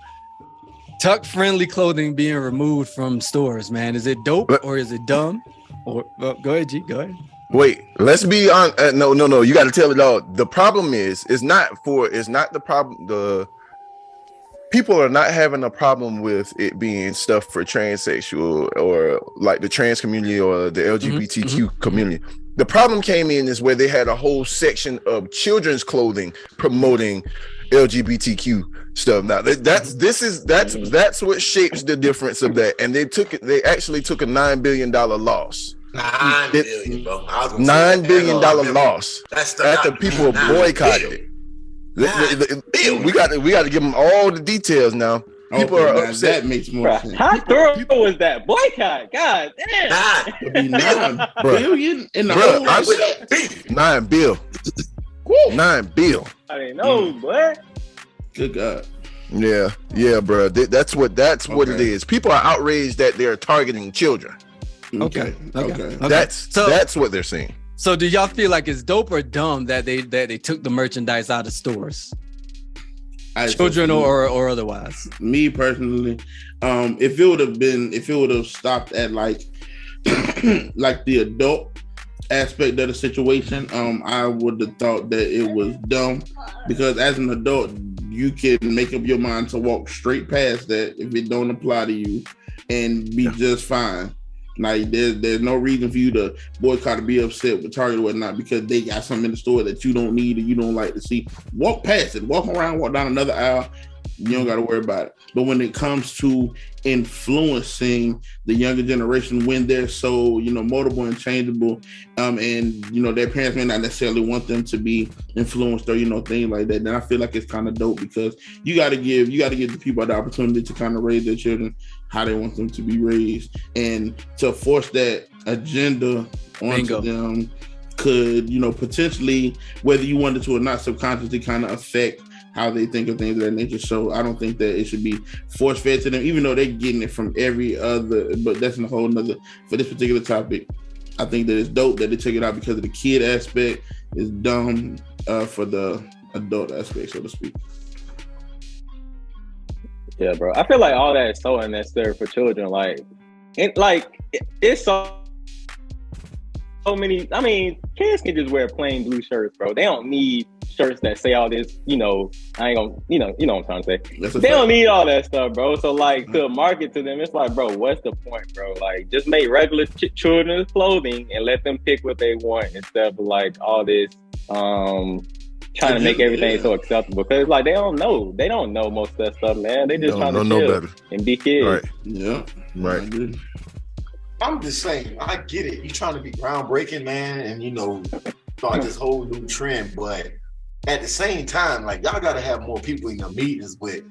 tuck-friendly clothing being removed from stores, man? Is it dope or is it dumb? Or well, go ahead, G. Go ahead. Wait, let's be on. No. You got to tell it all. The problem is not the problem. People are not having a problem with it being stuff for transsexual or like the trans community or the LGBTQ community. The problem came in is where they had a whole section of children's clothing promoting LGBTQ stuff. Now that's what shapes the difference of that. And they actually took a $9 billion loss. $9 billion, bro. $9 billion loss after people boycotted it. We got to give them all the details now. People are upset. That makes more sense. How thorough was that boycott? God damn. $9 billion in the whole $9 billion. $9 billion. I didn't know, boy. Good God. Yeah, bro. That's what it is. People are outraged that they're targeting children. Okay. That's what they're saying. So do y'all feel like it's dope or dumb that they took the merchandise out of stores? Children or otherwise? Me personally, if it would have stopped at like like the adult aspect of the situation, I would have thought that it was dumb, because as an adult you can make up your mind to walk straight past that if it don't apply to you and be just fine. Like there's no reason for you to boycott or be upset with Target or whatnot because they got something in the store that you don't need or you don't like to see. Walk past it, walk around, walk down another aisle. You don't got to worry about it. But when it comes to influencing the younger generation, when they're so, you know, moldable and changeable, and, you know, their parents may not necessarily want them to be influenced or, you know, things like that, then I feel like it's kind of dope, because you got to give the people the opportunity to kind of raise their children how they want them to be raised, and to force that agenda onto them could, you know, potentially, whether you wanted to or not, subconsciously kind of affect how they think of things of that nature. So I don't think that it should be force fed to them, even though they're getting it from every other, but that's a whole nother, for this particular topic. I think that it's dope that they took it out because of the kid aspect. It's dumb for the adult aspect, so to speak. Yeah, bro. I feel like all that is so unnecessary for children. It's so many. I mean, kids can just wear plain blue shirts, bro. They don't need shirts that say all this, you know. I ain't gonna, you know what I'm trying to say. They don't need all that stuff, bro. So like, to market to them, it's like, bro, what's the point, bro? Like, just make regular children's clothing and let them pick what they want, instead of like all this trying to make everything so acceptable. Because like, they don't know most of that stuff, man. They just trying to chill and be kids. Right. Yeah. Right. I'm just saying, I get it. You're trying to be groundbreaking, man, and, you know, start this whole new trend. But at the same time, like, y'all got to have more people in your meetings with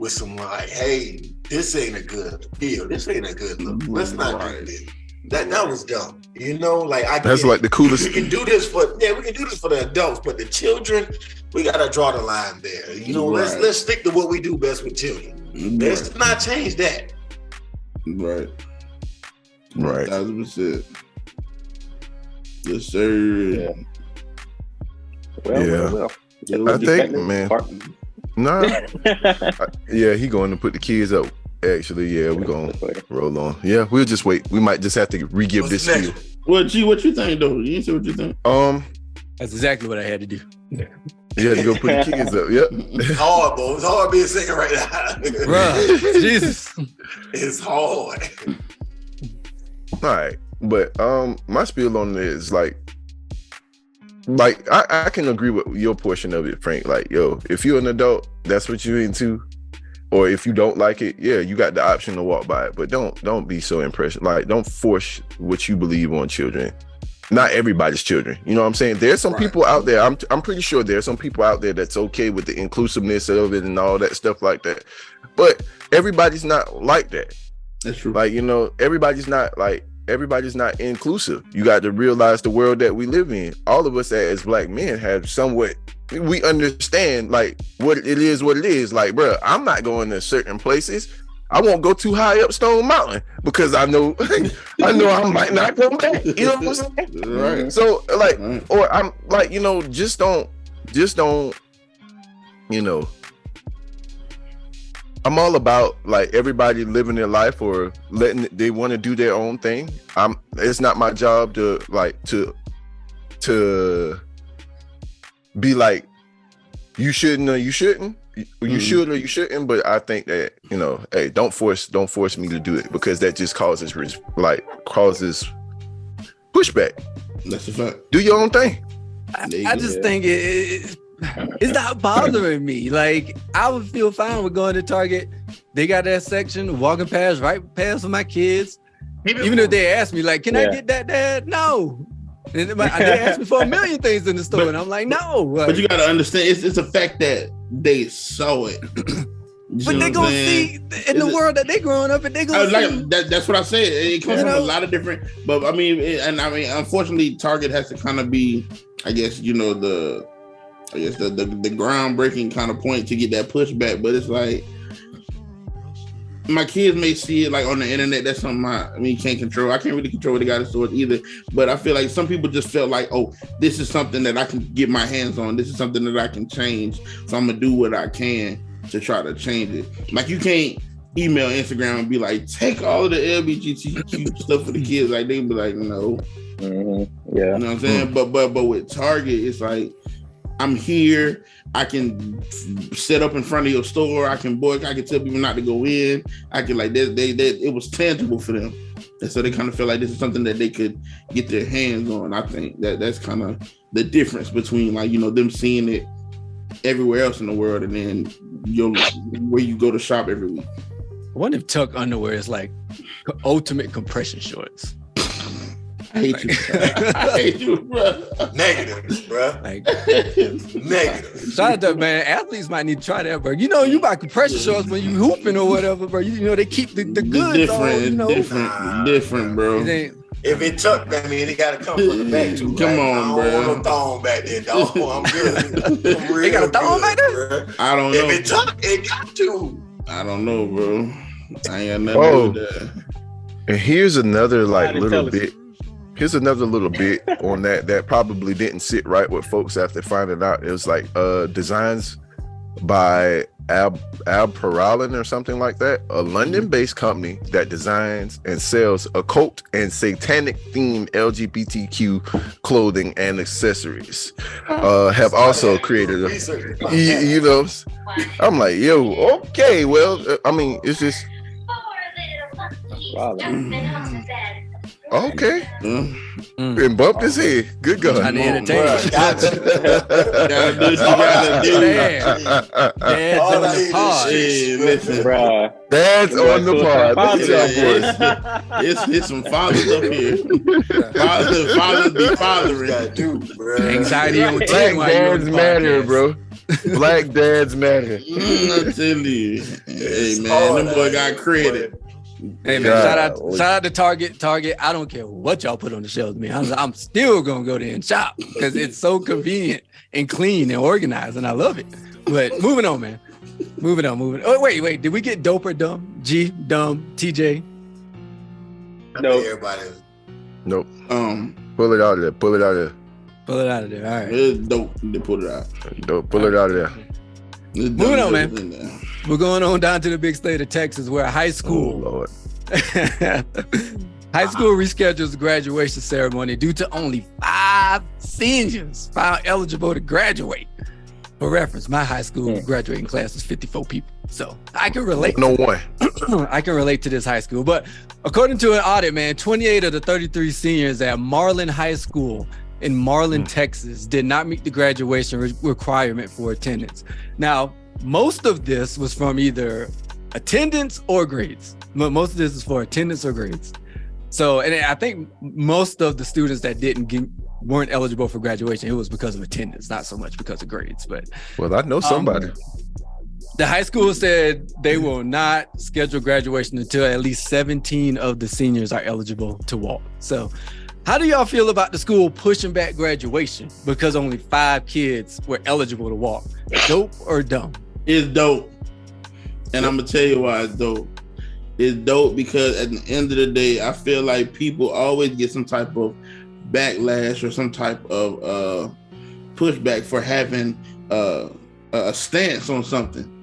some like, hey, this ain't a good deal. This ain't a good look. Let's not do this. That was dumb. You know, like, that's like the coolest. We can do this for the adults, but the children, we got to draw the line there. You know, let's stick to what we do best with children. Let's not change that. Right. 1,000%. Yes, sir. Well. I think, man. Nah. Yeah, he going to put the kids up Actually, yeah, we're gonna roll on. Yeah, we'll just wait. We might just have to re-give this spiel. Well, G, what you think though? You say what you think? That's exactly what I had to do. You had to go put the kids up. Yep. It's hard, bro. It's hard being single right now. Bruh, Jesus. It's hard. All right. But my spiel on it is like I can agree with your portion of it, Frank. Like, yo, if you're an adult, that's what you're into. Or if you don't like it, yeah, you got the option to walk by it. But don't be so impressioned. Like, don't force what you believe on children. Not everybody's children. You know what I'm saying? There's some people out there. I'm pretty sure there's some people out there that's okay with the inclusiveness of it and all that stuff like that. But everybody's not like that. That's true. Like, you know, everybody's not inclusive. You got to realize the world that we live in. All of us as Black men have somewhat, we understand like what it is. Like, bro, I'm not going to certain places. I won't go too high up Stone Mountain because I know I might not come back. You know what I'm saying? Right. So like, or I'm like, you know, just don't, you know. I'm all about like everybody living their life or they want to do their own thing. It's not my job to be like, you shouldn't or you shouldn't. You should or you shouldn't, but I think that, you know, hey, don't force me to do it because that just causes pushback. That's a fact. Do your own thing. I just think it's not bothering me. Like, I would feel fine with going to Target. They got that section, walking past, right past for my kids. Even if they ask me, like, can I get that, Dad? No. And they ask me for a million things in the store, and I'm like, no. But you got to understand, it's a fact that they saw it. But they gonna see in the world that they growing up, and they gonna see. That's what I said. It comes from a lot of different. But I mean, unfortunately, Target has to kind of be, I guess, you know, the groundbreaking kind of point to get that pushback. But it's like, my kids may see it like on the internet. That's something you can't control. I can't really control what they got in stores either. But I feel like some people just felt like, oh, this is something that I can get my hands on. This is something that I can change. So I'm gonna do what I can to try to change it. Like, you can't email Instagram and be like, take all of the LGBTQ stuff for the kids. Like, they be like, no. Mm-hmm. Yeah. You know what I'm saying? But with Target, it's like, I'm here. I can set up in front of your store. I can tell people not to go in. I can like it was tangible for them, and so they kind of feel like this is something that they could get their hands on. I think that's kind of the difference between, like, you know, them seeing it everywhere else in the world and then where you go to shop every week. I wonder if tuck underwear is like ultimate compression shorts. I hate you. I hate you, bro. Negative, bro. Like, negative. Shout out to, man, athletes might need to try that, bro. You know, you buy compression shorts when you hooping or whatever, bro. You know, they keep the goods different, bro. If it tucked, I mean, it gotta come from the back too. Come on, bro. I don't want no thong back there, dog. I'm good. They got a thong back there? I don't know. If it tucked, it got to. I don't know, bro. I ain't got nothing to do with that. And here's another little bit on that probably didn't sit right with folks after finding out. It was like designs by Ab Peralin or something like that, a London-based company that designs and sells occult and satanic themed LGBTQ clothing and accessories. Have also created you know, I'm like, yo, okay, well, I mean, it's just okay. And bumped his head. Good God. Trying to entertain. Dad's on the pod. Listen, Bruh. Dad's on the pod. It's some fathers up here. Fathers be fathering. Anxiety on Black dads matter, bro. Black dads matter. I'm telling you. Hey, man, them boy got credit. Hey, man, shout out to Target. I don't care what y'all put on the shelves, man. I'm still gonna go there and shop because it's so convenient and clean and organized, and I love it. But moving on, man. Moving on. Oh, wait. Did we get dope or dumb? G, dumb, TJ? No. Everybody. Nope. Pull it out of there. Pull it out of there. All right. It's dope. They pull it out. Dope. Pull it out of there. Moving on, man. We're going on down to the big state of Texas, where high school. Oh, Lord. High school reschedules the graduation ceremony due to only 5 seniors found eligible to graduate. For reference, my high school graduating class was 54 people. So I can relate. No one. I can relate to this high school. But according to an audit, man, 28 of the 33 seniors at Marlin High School in Marlin, Texas, did not meet the graduation requirement for attendance. Now, most of this was from either attendance or grades. Most of this is for attendance or grades. So, and I think most of the students that weren't eligible for graduation, it was because of attendance, not so much because of grades. But well, I know somebody. The high school said they will not schedule graduation until at least 17 of the seniors are eligible to walk. So how do y'all feel about the school pushing back graduation because only 5 kids were eligible to walk? Dope or dumb? It's dope. And I'm going to tell you why it's dope. It's dope because at the end of the day, I feel like people always get some type of backlash or some type of pushback for having a stance on something.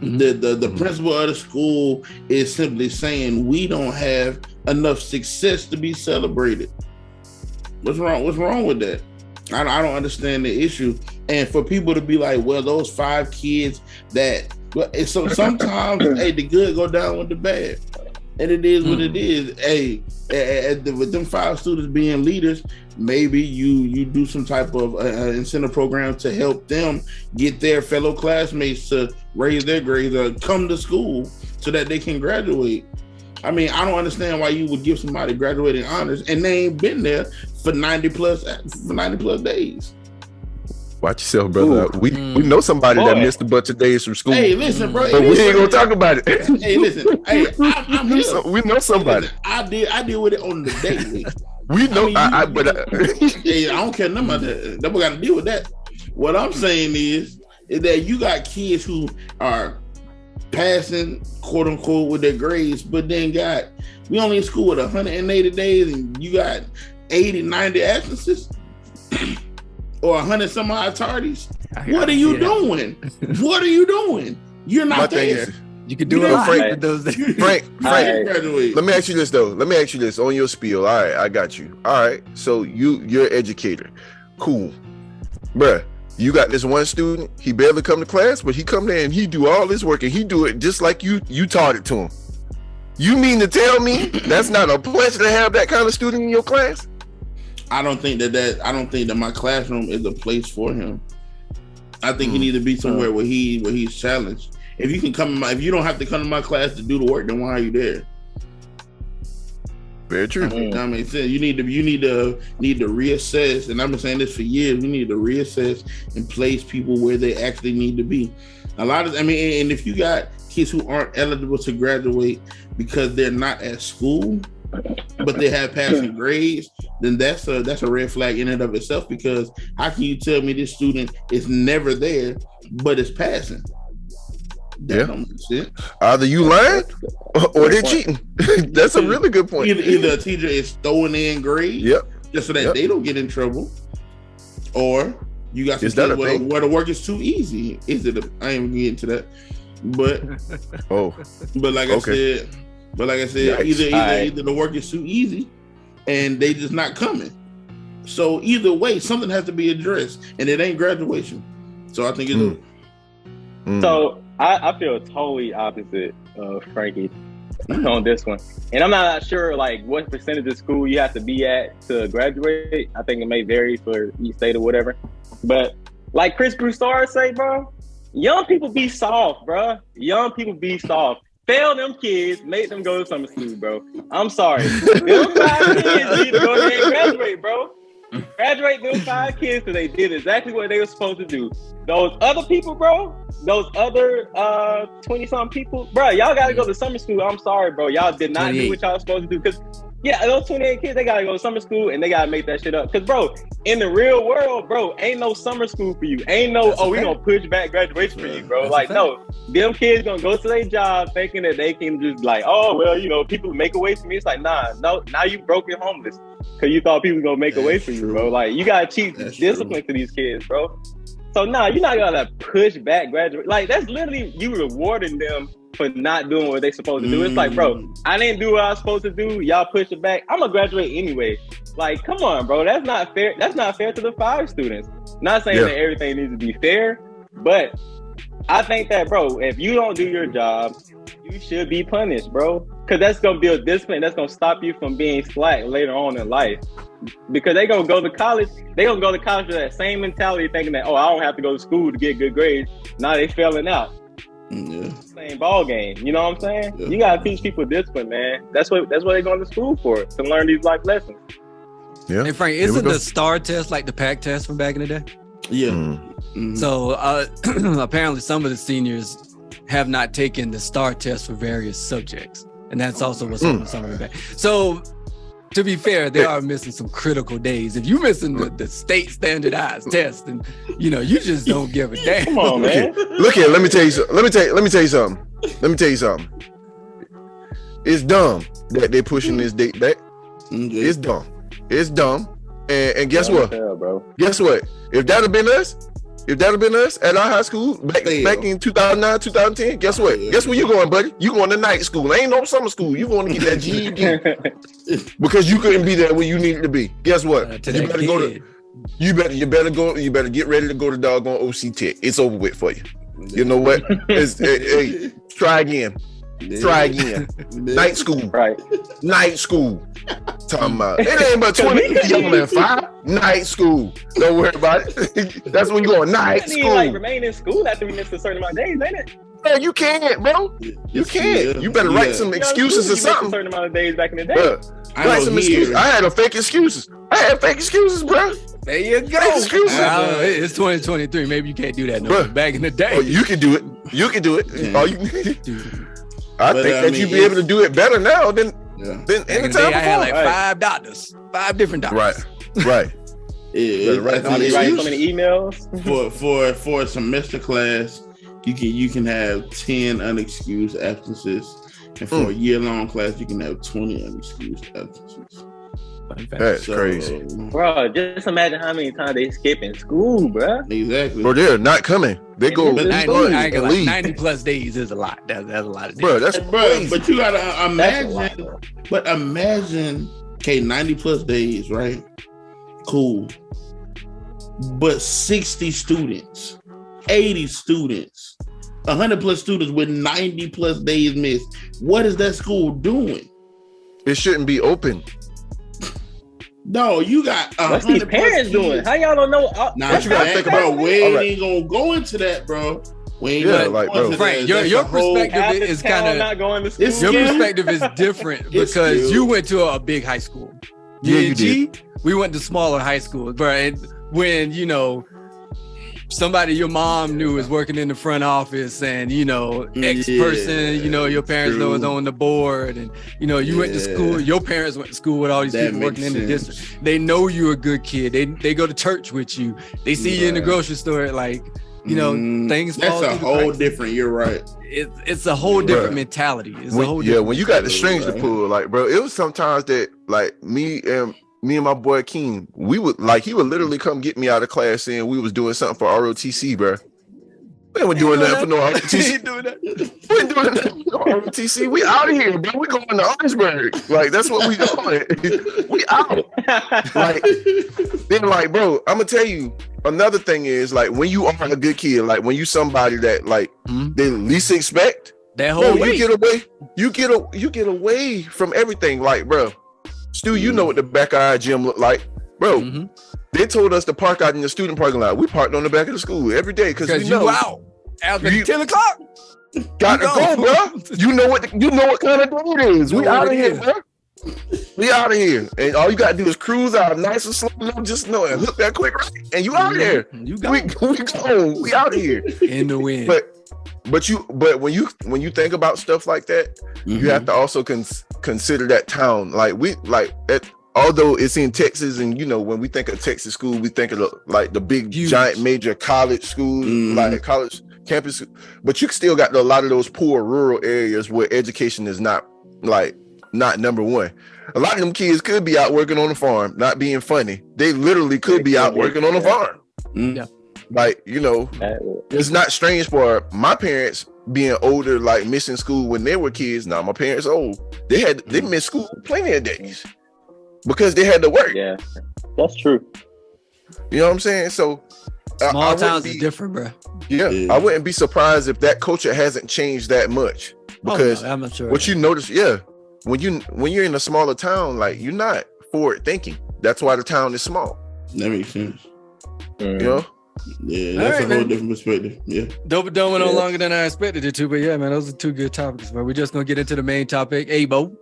The principal of the school is simply saying we don't have enough success to be celebrated. What's wrong with that? I don't understand the issue. And for people to be like, well, those 5 kids that, so sometimes, hey, the good go down with the bad. And it is what it is. Hey, with them 5 students being leaders, maybe you do some type of incentive program to help them get their fellow classmates to raise their grades or come to school so that they can graduate. I mean, I don't understand why you would give somebody graduating honors and they ain't been there for 90 plus days. Watch yourself, brother. We know somebody that missed a bunch of days from school. Hey, listen, bro. But we ain't gonna talk about it. Hey, listen. Hey, I'm here. We know somebody. Listen, I deal with it on the daily. We know. Hey, I don't care nothing about that. Nobody got to deal with that. What I'm saying is that you got kids who are passing, quote unquote, with their grades, but then we only in school with 180 days, and you got 80, 90 absences. Or 100 some odd tardies. What are you doing? What are you doing? You're not there. You can do it, Frank. Frank, let me ask you this though. Let me ask you this on your spiel. All right, I got you. All right, so you're an educator. Cool, bruh. You got this one student. He barely come to class, but he come there and he do all this work and he do it just like you taught it to him. You mean to tell me that's not a pleasure to have that kind of student in your class? I don't think that my classroom is a place for him. I think he needs to be somewhere where he's challenged. If you can if you don't have to come to my class to do the work, then why are you there? Very true. That makes sense. You need to reassess, and I've been saying this for years. We need to reassess and place people where they actually need to be. And if you got kids who aren't eligible to graduate because they're not at school, but they have passing grades, then that's a red flag in and of itself, because how can you tell me this student is never there but is passing? That don't make sense. Either you lying or they're cheating. That's a really good point. Either a teacher is throwing in grades just so that they don't get in trouble, or you got some kids where the work is too easy. I ain't even getting into that. But like I said, either the work is too easy and they just not coming. So either way, something has to be addressed, and it ain't graduation. So I think it's So I feel totally opposite of Frankie on this one. And I'm not sure like what percentage of school you have to be at to graduate. I think it may vary for each state or whatever. But like Chris Broussard say, bro, young people be soft, bro. Young people be soft. Fail them kids, make them go to summer school, bro. I'm sorry. Them 5 kids need to go ahead and graduate, bro. Graduate those 5 kids because they did exactly what they were supposed to do. Those other people, bro, those other 20-something people, bro, y'all got to go to summer school. I'm sorry, bro. Y'all did not do what y'all were supposed to do. Because, those 28 kids, they got to go to summer school and they got to make that shit up. Because, bro, in the real world, bro, ain't no summer school for you. Ain't no, we going to push back graduation for you, bro. Like, no. Them kids going to go to their job thinking that they can just like, oh, well, people make a way for me. It's like, nah, no, now you broke and homeless because you thought people were going to make a way for you, bro. Like, you got to teach discipline to these kids, bro. So nah, you're not gonna push back graduate. Like that's literally you rewarding them for not doing what they supposed to do. It's like, bro, I didn't do what I was supposed to do. Y'all push it back. I'm gonna graduate anyway. Like, come on, bro. That's not fair. That's not fair to the 5 students. Not saying that everything needs to be fair, but I think that, bro, if you don't do your job, you should be punished, bro. Because that's gonna build discipline. That's gonna stop you from being slack later on in life. Because they gonna go to college. They gonna go to college with that same mentality, thinking that, oh, I don't have to go to school to get good grades. Now they failing out. Yeah. Same ball game. You know what I'm saying? Yeah. You gotta teach people discipline, man. That's what they're going to school for, to learn these life lessons. Yeah. Hey Frank, isn't the STAR test like the PAC test from back in the day? Yeah. Mm-hmm. So apparently some of the seniors have not taken the STAR test for various subjects. And that's also what's on some of the back. So to be fair, they are missing some critical days. If you're missing the state standardized test, and you just don't give a damn. Come on, man. Look here, let me tell you something. Let me tell you something. It's dumb that they're pushing this date back. Mm-hmm. It's dumb. And guess what? Bro. Guess what? If that had been us at our high school back in 2009, 2010, guess what? Guess where you going, buddy? You going to night school. Ain't no summer school. You going to get that GED because you couldn't be there when you needed to be. Guess what? You better go to. You better get ready to go to doggone OC Tech. It's over with for you. You know what? Hey, try again. Try again. Night school. Right. Night school. Talking about it ain't but 20 young man 5. Night school. Don't worry about it. That's when you go night school. Like remain in school after we miss a certain amount of days, ain't it? Yeah, you can't, bro. You can't. You better write some excuses or something. A certain amount of days back in the day. Write some excuses. I had fake excuses. Bro. There you go. It's 2023. Maybe you can't do that no more. Back in the day. Oh, you can do it. Yeah. All you I think that you'd be able to do it better now than any time before. I had like 5 doctors, 5 different doctors. Right. Yeah, write so many emails for a semester class. You can have 10 unexcused absences, and for a year-long class, you can have 20 unexcused absences. That's crazy, bro. Just imagine how many times they skip in school, bro. Exactly, bro. They're not coming. They go 90 plus days is a lot. That's a lot of days, bro. That's crazy. But you gotta imagine. But imagine, 90 plus days, right? Cool. But 60 students, 80 students, 100 plus students with 90 plus days missed. What is that school doing? It shouldn't be open. No, you got what's these parents doing? How y'all don't know? Now you gotta think about. We ain't gonna go into that, bro. We ain't bro. Frank, your perspective is kind of not going to school. Your perspective is different because you went to a big high school. You did. We went to smaller high schools, bro. And when somebody your mom knew is working in the front office, and X person, your parents know is on the board, and you went to school. Your parents went to school with all these people working in the district. They know you're a good kid. They go to church with you. They see you in the grocery store, like things. That's a whole different. You're right. It's a whole different mentality. It's a whole different when you got the strings to pull, like, bro, it was sometimes that like me and my boy King, we would he would literally come get me out of class saying we was doing something for ROTC, bro. We ain't doing nothing for no ROTC. We ain't doing nothing for no ROTC. We out of here, bro. We going to Orangeburg. Like, that's what we doing. We out. Then, bro, I'm gonna tell you another thing is, when you are a good kid, when you somebody that they least expect, that whole you get away from everything. Like, bro, Stu, you know what the back of our gym look like, bro. Mm-hmm. They told us to park out in the student parking lot. We parked on the back of the school every day because we know you out after 10 o'clock. Got to go, bro. You know what kind of day it is. We out of here, bro. We out of here, and all you gotta do is cruise out nice and slow, just know and hook that quick right, and you out of there. We go. We out of here in the wind. But when you think about stuff like that, you have to also consider that town. Although it's in Texas, and when we think of Texas school, we think of the big giant major college schools, like college campus. But you still got a lot of those poor rural areas where education is not number one. A lot of them kids could be out working on the farm, not being funny. They literally could be out working on the farm. Yeah. Like, it's not strange for my parents being older, like missing school when they were kids. Now my parents old. They missed school plenty of days because they had to work. Yeah, that's true. You know what I'm saying? So small towns is different, bro. Yeah, I wouldn't be surprised if that culture hasn't changed that much because I'm not sure. What you notice, when you're in a smaller town, like you're not forward thinking. That's why the town is small. That makes sense. You know? Yeah, that's a whole different perspective. Yeah. Dope went on longer than I expected it to, but yeah, man, those are two good topics. But we're just gonna get into the main topic. Abo.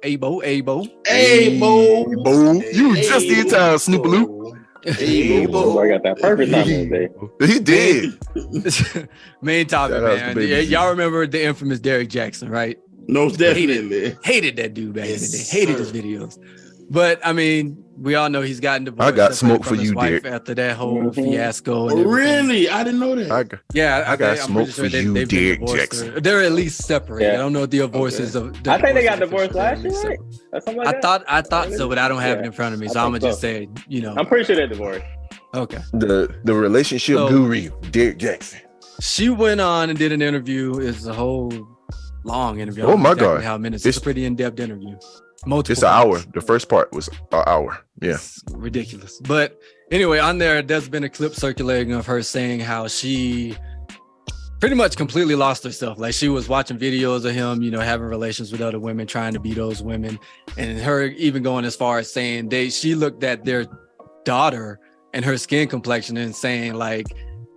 You just in time, Snoopy Loop. I got that perfect time of the day. He did. Main topic, man. Y'all remember the infamous Derrick Jackson, right? No, definitely. Hated that dude back in the day. Hated his videos. But I mean, we all know he's gotten divorced. I got smoke for you, Derrick. After that whole fiasco. And really? I didn't know that. I got smoke for you, Derrick Jackson. They're at least separated. I don't know if the divorces of. I think they got divorced last year, right? Or something like that. I thought so, but I don't have it in front of me, so I'm gonna just say, I'm pretty sure they're divorced. Okay. The relationship guru, Derrick Jackson. She went on and did an interview. It's a whole long interview. Oh my God! How minutes? It's a pretty in-depth interview. It's an hour. The first part was an hour. Yeah. It's ridiculous. But anyway, on there's been a clip circulating of her saying how she pretty much completely lost herself. Like she was watching videos of him, having relations with other women, trying to be those women. And her even going as far as saying she looked at their daughter and her skin complexion and saying like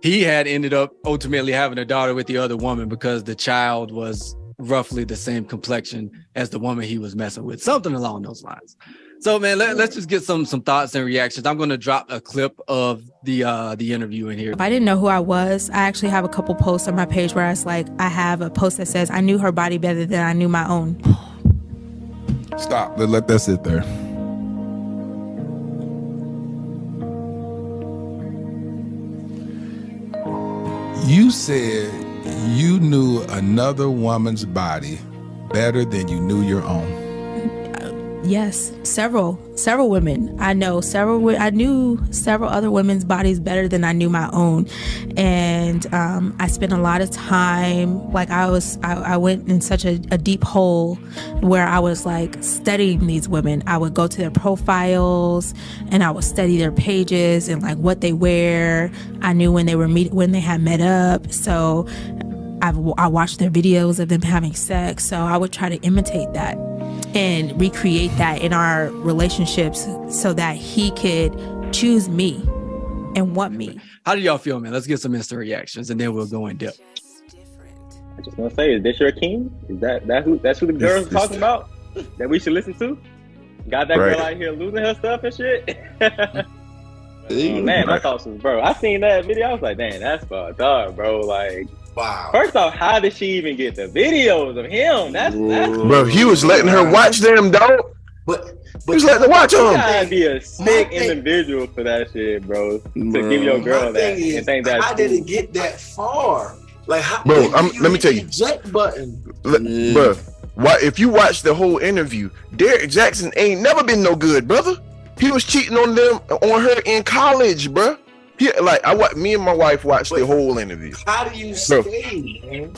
he had ended up ultimately having a daughter with the other woman because the child was roughly the same complexion as the woman he was messing with, something along those lines. So man, let's just get some thoughts and reactions. I'm going to drop a clip of the interview in here. If I didn't know who I was, I actually have a couple posts on my page where I have a post that says I knew her body better than I knew my own. Stop. Let that sit there. You said you knew another woman's body better than you knew your own. Yes, several women. I knew several other women's bodies better than I knew my own. And I spent a lot of time, like I went in such a deep hole where I was like studying these women. I would go to their profiles and I would study their pages and like what they wear. I knew when they had met up. So I watched their videos of them having sex. So I would try to imitate that and recreate that in our relationships so that he could choose me and want me. How do y'all feel, man? Let's get some instant reactions and then we'll go in depth. I just want to say, is this your king? Is that's who the girl's talking about? That we should listen to? Got that girl out here losing her stuff and shit? Man, my thoughts was, bro, I seen that video. I was like, damn, that's fucked up, bro. Like, wow. First off, how did she even get the videos of him? That's bro, he was letting her watch them, dog. But he was letting her watch them. You gotta be a sick individual for that shit, bro. To give your girl that and think that. How did it get that far? Like, how, bro, let me tell you. Eject button. Bro, if you watch the whole interview, Derrick Jackson ain't never been no good, brother. He was cheating on her in college, bro. Me and my wife watched the whole interview. How do you stay, man?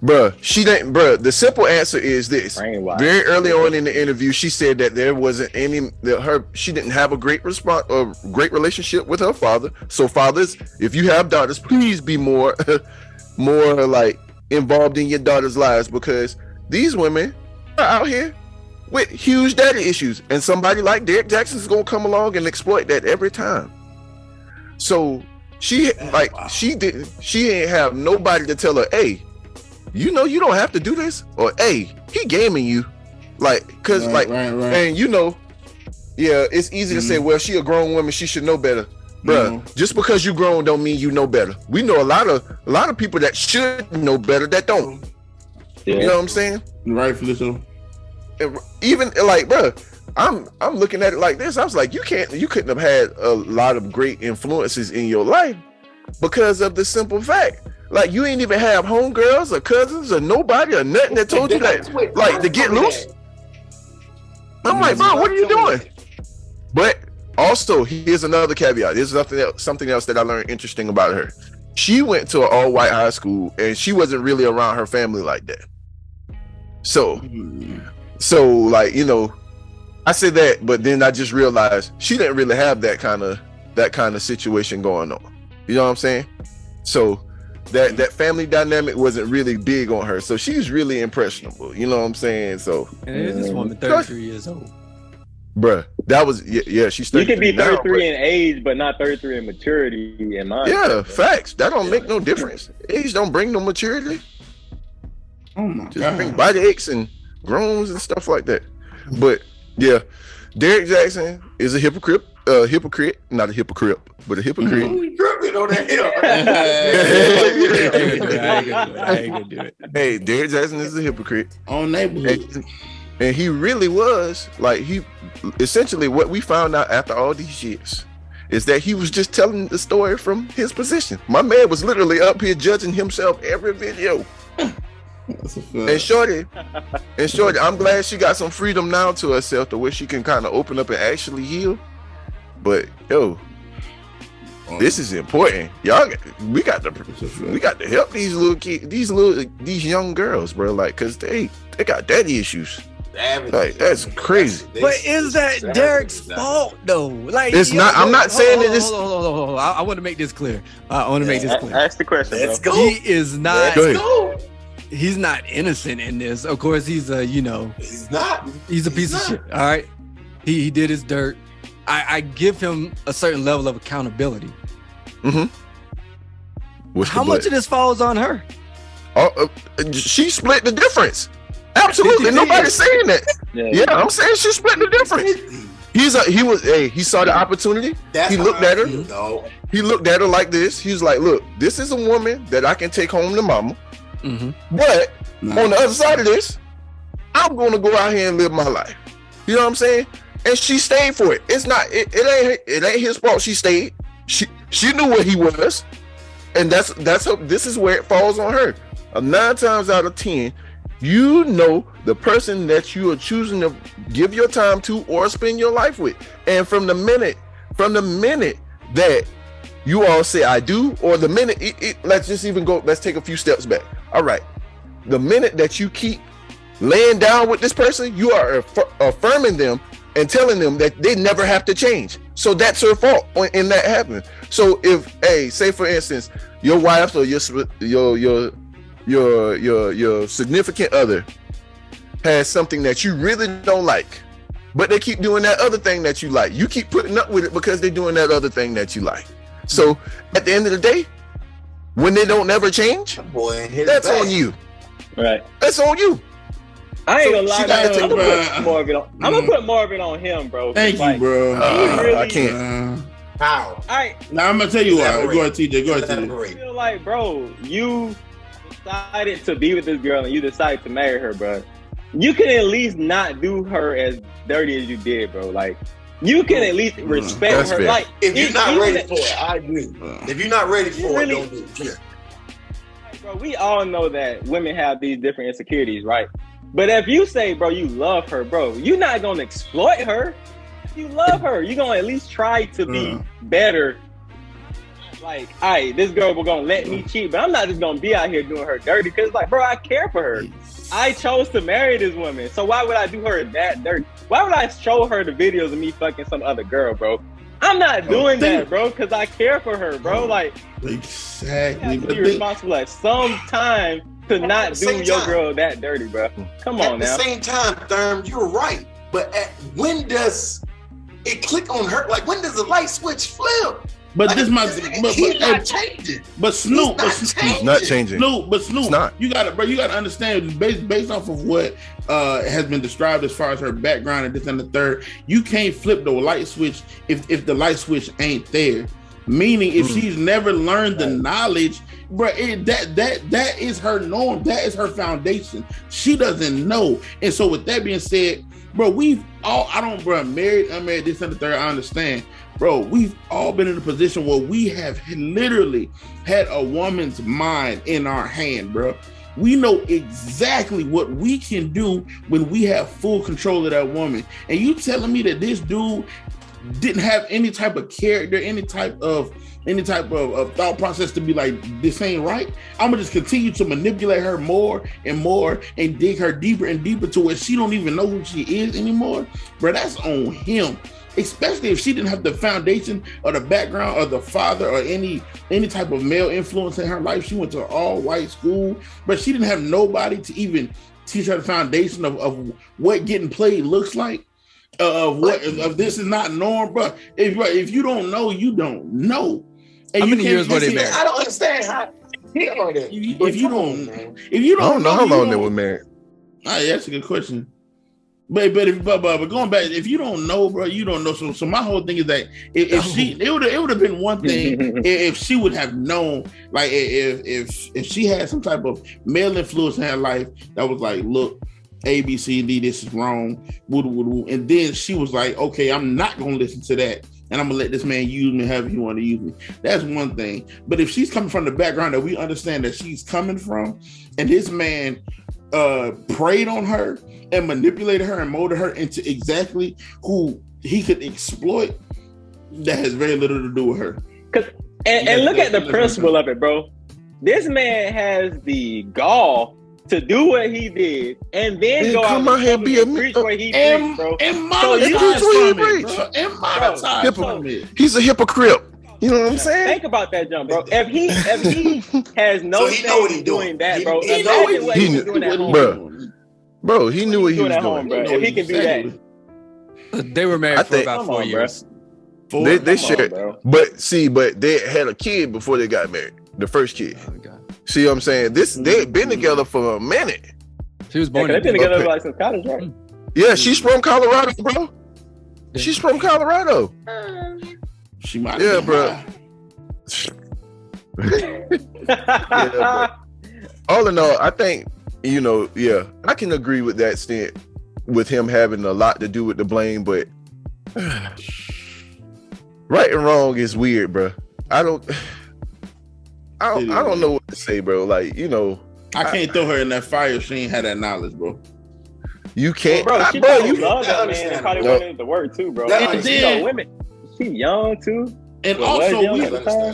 Bruh, she didn't. Bruh, the simple answer is this: very early on in the interview, she said that there wasn't she didn't have a great relationship with her father. So fathers, if you have daughters, please be more like involved in your daughters' lives, because these women are out here with huge daddy issues, and somebody like Derrick Jackson is gonna come along and exploit that every time. So she ain't have nobody to tell her, hey, you don't have to do this, or hey, he gaming you, like, cause right. And it's easy to say, well, she a grown woman, she should know better. Bruh, just because you grown don't mean you know better. We know a lot of people that should know better that don't. Yeah. You know what I'm saying? Rightfully so. Even like, bruh, I'm looking at it like this. I was like, you couldn't have had a lot of great influences in your life because of the simple fact, like, you ain't even have homegirls or cousins or nobody or nothing that told you that, like, to get loose. I'm like, bro, what are you doing? But Also, here's another caveat. There's something else that I learned interesting about her. She went to an all-white high school, and she wasn't really around her family like that. So like, you know, I said that, but then I just realized she didn't really have that kind of situation going on. You know what I'm saying? So that family dynamic wasn't really big on her. So she's really impressionable. You know what I'm saying? So and it is this woman 33 years old. Bruh, that was she's 33. You can be 33 now, in age, but not 33 in maturity in mind. Yeah, facts. That don't make no difference. Age don't bring no maturity. Oh my Just God. bring body aches and groans and stuff like that. But yeah, Derek Jackson is a hypocrite, not a hypocrite, but a hypocrite. You tripping on that hill. I ain't gonna do it. Hey, Derek Jackson is a hypocrite. On neighborhood. And he really was, like, he essentially, what we found out after all these years is that he was just telling the story from his position. My man was literally up here judging himself every video. And Shorty, I'm glad she got some freedom now to herself to where she can kind of open up and actually heal. But yo, this is important. Y'all, we got to help these little kids, these young girls, bro. Like, cause they got daddy issues. Like, that's crazy. But is that Derek's fault though? Like, it's not. I'm not saying that it's. Hold on. I want to make this clear. Ask the question. Let's bro. go. He is not. Go ahead. He's not innocent in this. Of course, he's He's not. He's a piece of shit. All right, he did his dirt. I give him a certain level of accountability. How much of this falls on her? She split the difference. Absolutely, nobody's saying that. Yeah, I'm saying she split the difference. He saw the opportunity. He looked at her. He looked at her like this. He was like, "Look, this is a woman that I can take home to mama. But on the other side of this, I'm going to go out here and live my life." You know what I'm saying? And she stayed for it. It's not. It ain't his fault. She stayed. She knew where he was, and that's her. This is where it falls on her. 9 times out of 10. You know the person that you are choosing to give your time to or spend your life with. And from the minute that you all say I do, or the minute let's take a few steps back. All right. The minute that you keep laying down with this person, you are affirming them and telling them that they never have to change. So that's her fault in that happening. So if, say for instance, your wife or your significant other has something that you really don't like, but they keep doing that other thing that you like. You keep putting up with it because they're doing that other thing that you like. So at the end of the day, when they don't never change, that's on you. Right. That's on you. I ain't gonna lie, man. I'm gonna put more of it on him, bro. Thank you, bro. Really, I can't. How? Now I'm gonna tell you why. Go ahead, TJ. I feel like, bro, you decided to be with this girl and you decided to marry her, bro. You can at least not do her as dirty as you did, bro. Like, you can at least respect her. Fair. Like, If you're not ready for it, I agree. If you're not ready for it, don't do it. Yeah. Like, bro, we all know that women have these different insecurities, right? But if you say, bro, you love her, bro, you're not gonna exploit her. If you love her, you're gonna at least try to be better. Like, all right, this girl was gonna let me cheat, but I'm not just gonna be out here doing her dirty, because, like, bro, I care for her. I chose to marry this woman, so why would I do her that dirty? Why would I show her the videos of me fucking some other girl, bro? I'm not doing that, bro, because I care for her, bro. Like, exactly. You have to be responsible at some time to not do your girl that dirty, bro. Come on now. At the same time, Therm, you're right. But when does it click on her? Like, when does the light switch flip? But like, this he's not changing. But Snoop, he's not changing. But Snoop, you gotta understand, based off of what has been described as far as her background and this and the third, you can't flip the light switch if the light switch ain't there. Meaning, if she's never learned the knowledge, bro, that is her norm. That is her foundation. She doesn't know. And so, with that being said, bro, married, unmarried, this and the third, I understand. Bro, we've all been in a position where we have literally had a woman's mind in our hand, bro. We know exactly what we can do when we have full control of that woman. And you telling me that this dude didn't have any type of character, any type of thought process to be like, this ain't right, I'm gonna just continue to manipulate her more and more and dig her deeper and deeper to where she don't even know who she is anymore, bro. That's on him. Especially if she didn't have the foundation or the background or the father or any type of male influence in her life. She went to an all-white school, but she didn't have nobody to even teach her the foundation of what getting played looks like, of this is not norm, bro. If you don't know, you don't know. And how many years were they married? I don't understand how. If you don't know how long they were married. That's a good question. But going back, if you don't know, bro, you don't know. So my whole thing is that it would have been one thing if she would have known, like if she had some type of male influence in her life that was like, look, A, B, C, D, this is wrong, and then she was like, okay, I'm not gonna listen to that, and I'm gonna let this man use me however he want to use me. That's one thing. But if she's coming from the background that we understand that she's coming from, and this man preyed on her and manipulated her and molded her into exactly who he could exploit, that has very little to do with her. And look at the principle of it, bro. This man has the gall to do what he did and then go out here and be a preach where he preached, bro. And monetize from it. He's a hypocrite. You know what I'm saying? Think about that, jump, bro. If he has no say doing that, bro, imagine what he was doing at home. Bro, he knew what he was doing. Bro. If he can do that. They were married for about 4 years. They shared, but they had a kid before they got married. The first kid. Oh, God. See what I'm saying? They've been together for a minute. She was born. They've been together like since college, right? Yeah, she's from Colorado, bro. She's from Colorado. She might. Yeah, bro. Bro. All in all, I think, I can agree with that stint with him having a lot to do with the blame, but right and wrong is weird, bro. I don't know what to say, bro. Like, I can't throw her in that fire if she ain't had that knowledge, bro. You can't, bro. She probably love that man. And probably went into work too, bro. And then, women, she young too. And also,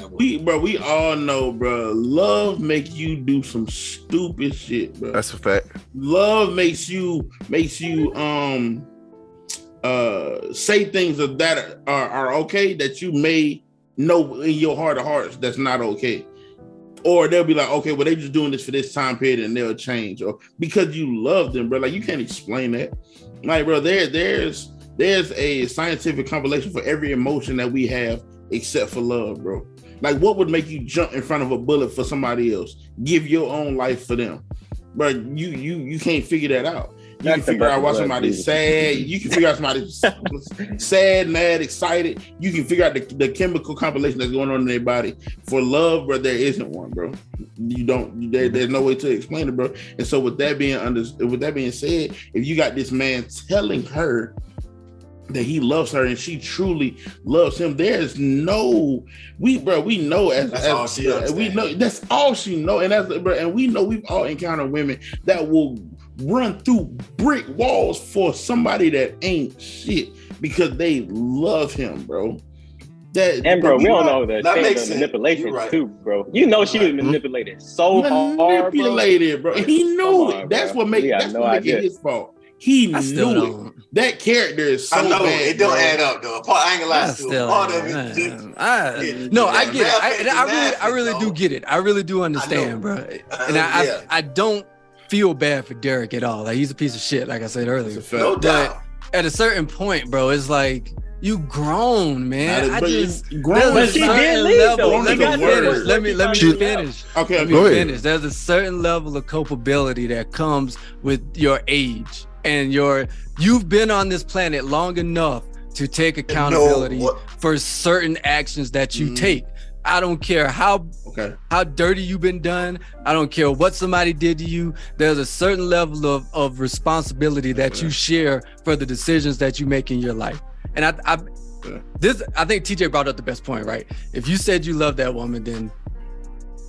we all know, bro, love make you do some stupid shit, bro. That's a fact. Love makes you say things that are okay that you may know in your heart of hearts that's not okay. Or they'll be like, okay, well, they just doing this for this time period and they'll change. Or because you love them, bro. Like, you can't explain that. Like, bro, there's a scientific compilation for every emotion that we have except for love, bro. Like, what would make you jump in front of a bullet for somebody else? Give your own life for them. Bro, you can't figure that out. You can figure out why somebody's sad. You can figure out somebody's sad, mad, excited. You can figure out the chemical compilation that's going on in their body. For love, bro, there isn't one, bro. You don't. There's no way to explain it, bro. And so, with that being said, if you got this man telling her that he loves her and she truly loves him, there's no we know that's all she know, and we know we've all encountered women that will run through brick walls for somebody that ain't shit because they love him, bro. We don't know the manipulation too, bro. You know she was manipulated so hard, bro. And he knew it. That's what makes it his fault. He knew it. That character is so bad. It don't add up, though. I ain't gonna lie to you. Part of it. I get it. I really do get it. I really do understand, bro. And I don't feel bad for Derek at all. Like, he's a piece of shit, like I said earlier. No doubt. At a certain point, bro, it's like, you grown, man. But she did leave, though. Let me finish. Okay, let me finish. There's a certain level of culpability that comes with your age. And you've been on this planet long enough to take accountability for certain actions that you take. I don't care how dirty you've been done. I don't care what somebody did to you. There's a certain level of responsibility that you share for the decisions that you make in your life. And I think TJ brought up the best point, right? If you said you love that woman, then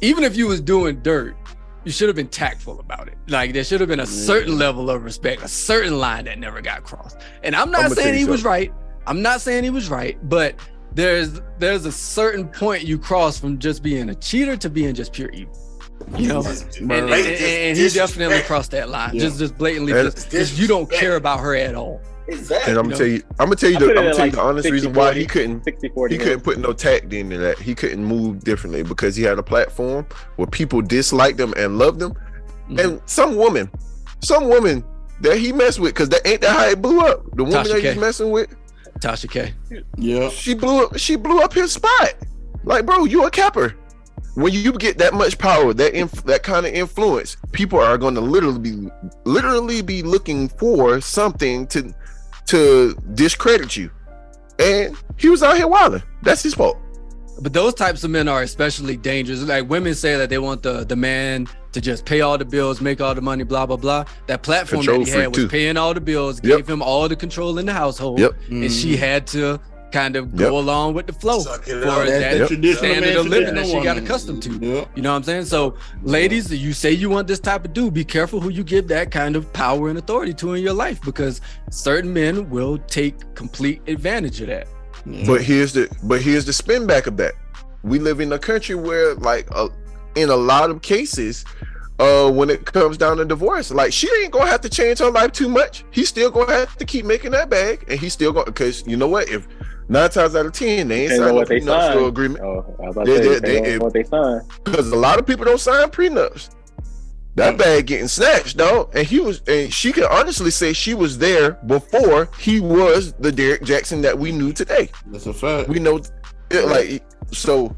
even if you was doing dirt, you should have been tactful about it. Like, there should have been a certain level of respect, a certain line that never got crossed. And I'm not saying he was right. I'm not saying he was right, but there's a certain point you cross from just being a cheater to being just pure evil. You know, and he definitely crossed that line. Yeah. Just blatantly, just you don't care about her at all. Exactly. And I'm gonna tell you the honest reason why he couldn't put no tact into that. He couldn't move differently because he had a platform where people disliked him and loved him. Mm-hmm. And some woman that he messed with, because that ain't that how it blew up. The woman that he's messing with, Tasha K. Yeah, she blew up his spot. Like, bro, you a capper. When you get that much power, that kind of influence, people are going to literally be looking for something to discredit you. And he was out here wilding. That's his fault. But those types of men are especially dangerous. Like, women say that they want the man to just pay all the bills, make all the money, blah, blah, blah. That platform that he had was paying all the bills, gave him all the control in the household. And she had to kind of go along with the flow for that standard of living that she got accustomed to. You know what I'm saying? So, ladies, you say you want this type of dude, be careful who you give that kind of power and authority to in your life, because certain men will take complete advantage of that. But here's the spin back of that. We live in a country where, like, in a lot of cases, when it comes down to divorce, like, she ain't gonna have to change her life too much. He's still gonna have to keep making that bag, and he's still gonna, because you know what, if 9 times out of 10 they ain't signing a prenuptial agreement. They sign, because a lot of people don't sign prenups. That bag getting snatched, though, and she can honestly say she was there before he was the Derrick Jackson that we knew today. That's a fact. We know, so.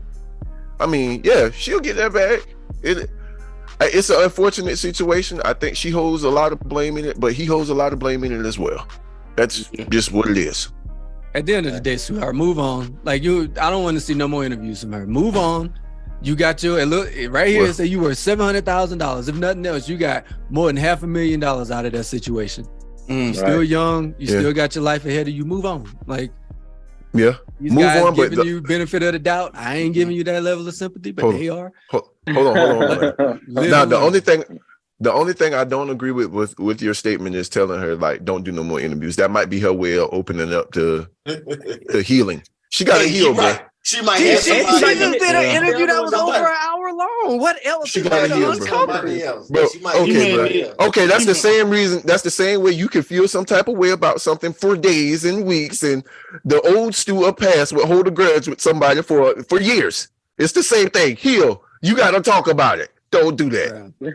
I mean, yeah, she'll get that bag. It's an unfortunate situation. I think she holds a lot of blame in it, but he holds a lot of blame in it as well. That's just what it is. At the end of the day, sweetheart, move on. Like, I don't want to see no more interviews from her. Move on. You got your, and look right here, it say you were $700,000. If nothing else, you got more than $500,000 out of that situation. You're still young. You still got your life ahead of you. Move on. Like, these move guys on, giving you benefit of the doubt. I ain't giving you that level of sympathy, but they are. Hold on. Now, the only thing I don't agree with your statement is telling her, like, don't do no more interviews. That might be her way of opening up to healing. She got to heal, bro. She might have somebody. She just did an interview that was over an hour long. What else? She got to heal, bro. Okay, that's the same reason. That's the same way you can feel some type of way about something for days and weeks, and the old stew of past would hold a grudge with somebody for years. It's the same thing. Heal. You got to talk about it. Don't do that. You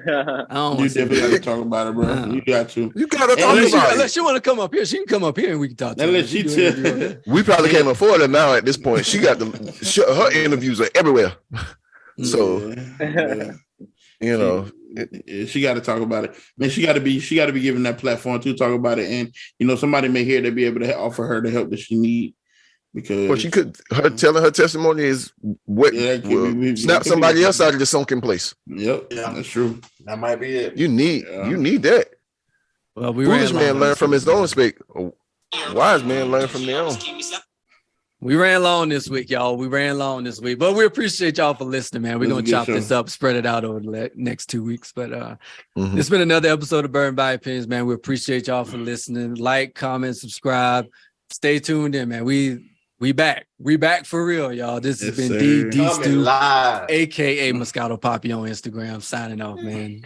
definitely got to talk about it, bro. You got to. You got to talk about it. Unless she want to come up here, she can come up here and we can talk to her. We probably can't afford her now at this point. She got her interviews are everywhere. So, you know. She got to talk about it. Man, she got to be given that platform to talk about it. And, you know, somebody may hear, they'll be able to offer her the help that she needs. Because she could, telling her testimony is what snap somebody else out of the sunken place. Yep, that's true. That might be it. You need that. Well, foolish man learn from his own mistake. Wise man learn from their own. We ran long this week, y'all. But we appreciate y'all for listening, man. We're gonna chop this up, spread it out over the next 2 weeks. But it's been another episode of Burn by Opinions, man. We appreciate y'all for listening. Like, comment, subscribe. Stay tuned in, man. We back. We back for real, y'all. This has been D Stu, aka Moscato Poppy on Instagram, signing off, man.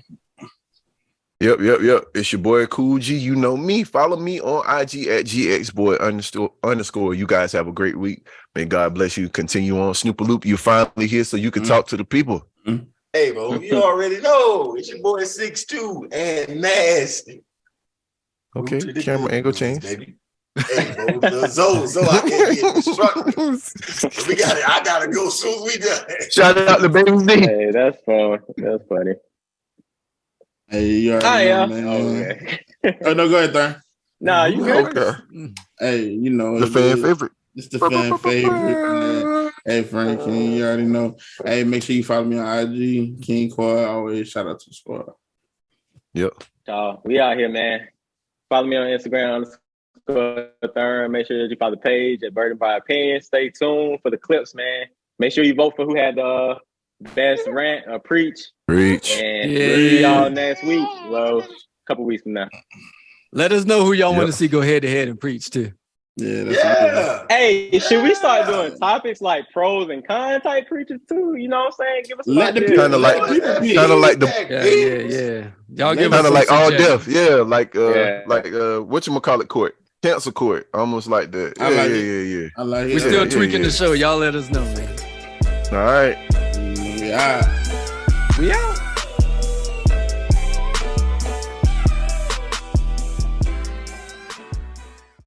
Yep. It's your boy Cool G. You know me. Follow me on IG at GXboy__. You guys have a great week. May God bless you. Continue on Snoop Loop. You're finally here so you can talk to the people. Hey, bro, you already know. It's your boy 6'2" and nasty. Okay, camera angle change. Baby. Hey, bro, so I can't get instructed. We got it. I gotta go soon. We done. Shout out to Baby D. Hey, that's fun. That's funny. Hey, you already know, man. Okay. Oh no, go ahead, Thurn. Nah, you good. Okay. Hey, you know the fan favorite. It's the fan favorite, man. Hey, Frank, you already know. Hey, make sure you follow me on IG, King Coy. Always shout out to the squad. Yep. We out here, man. Follow me on Instagram. Thurn. Make sure that you follow the page at Burden by Opinion. Stay tuned for the clips, man. Make sure you vote for who had the best rant or preach. And see y'all next week. Well, a couple weeks from now. Let us know who y'all want to see go head to head and preach too. Yeah. Hey, should we start doing topics like pros and cons type preachers too? You know what I'm saying? Give us some Let the ideas. people, Kinda like- let the people be. kinda like the- Yeah. Y'all give us Kind of some like all suggestions. death, yeah, like Yeah. whatchamacallit court, cancel court, almost like that. Yeah, I like yeah. I like We're it. still yeah, tweaking yeah. the show. Y'all let us know, man. All right. Yeah. We out.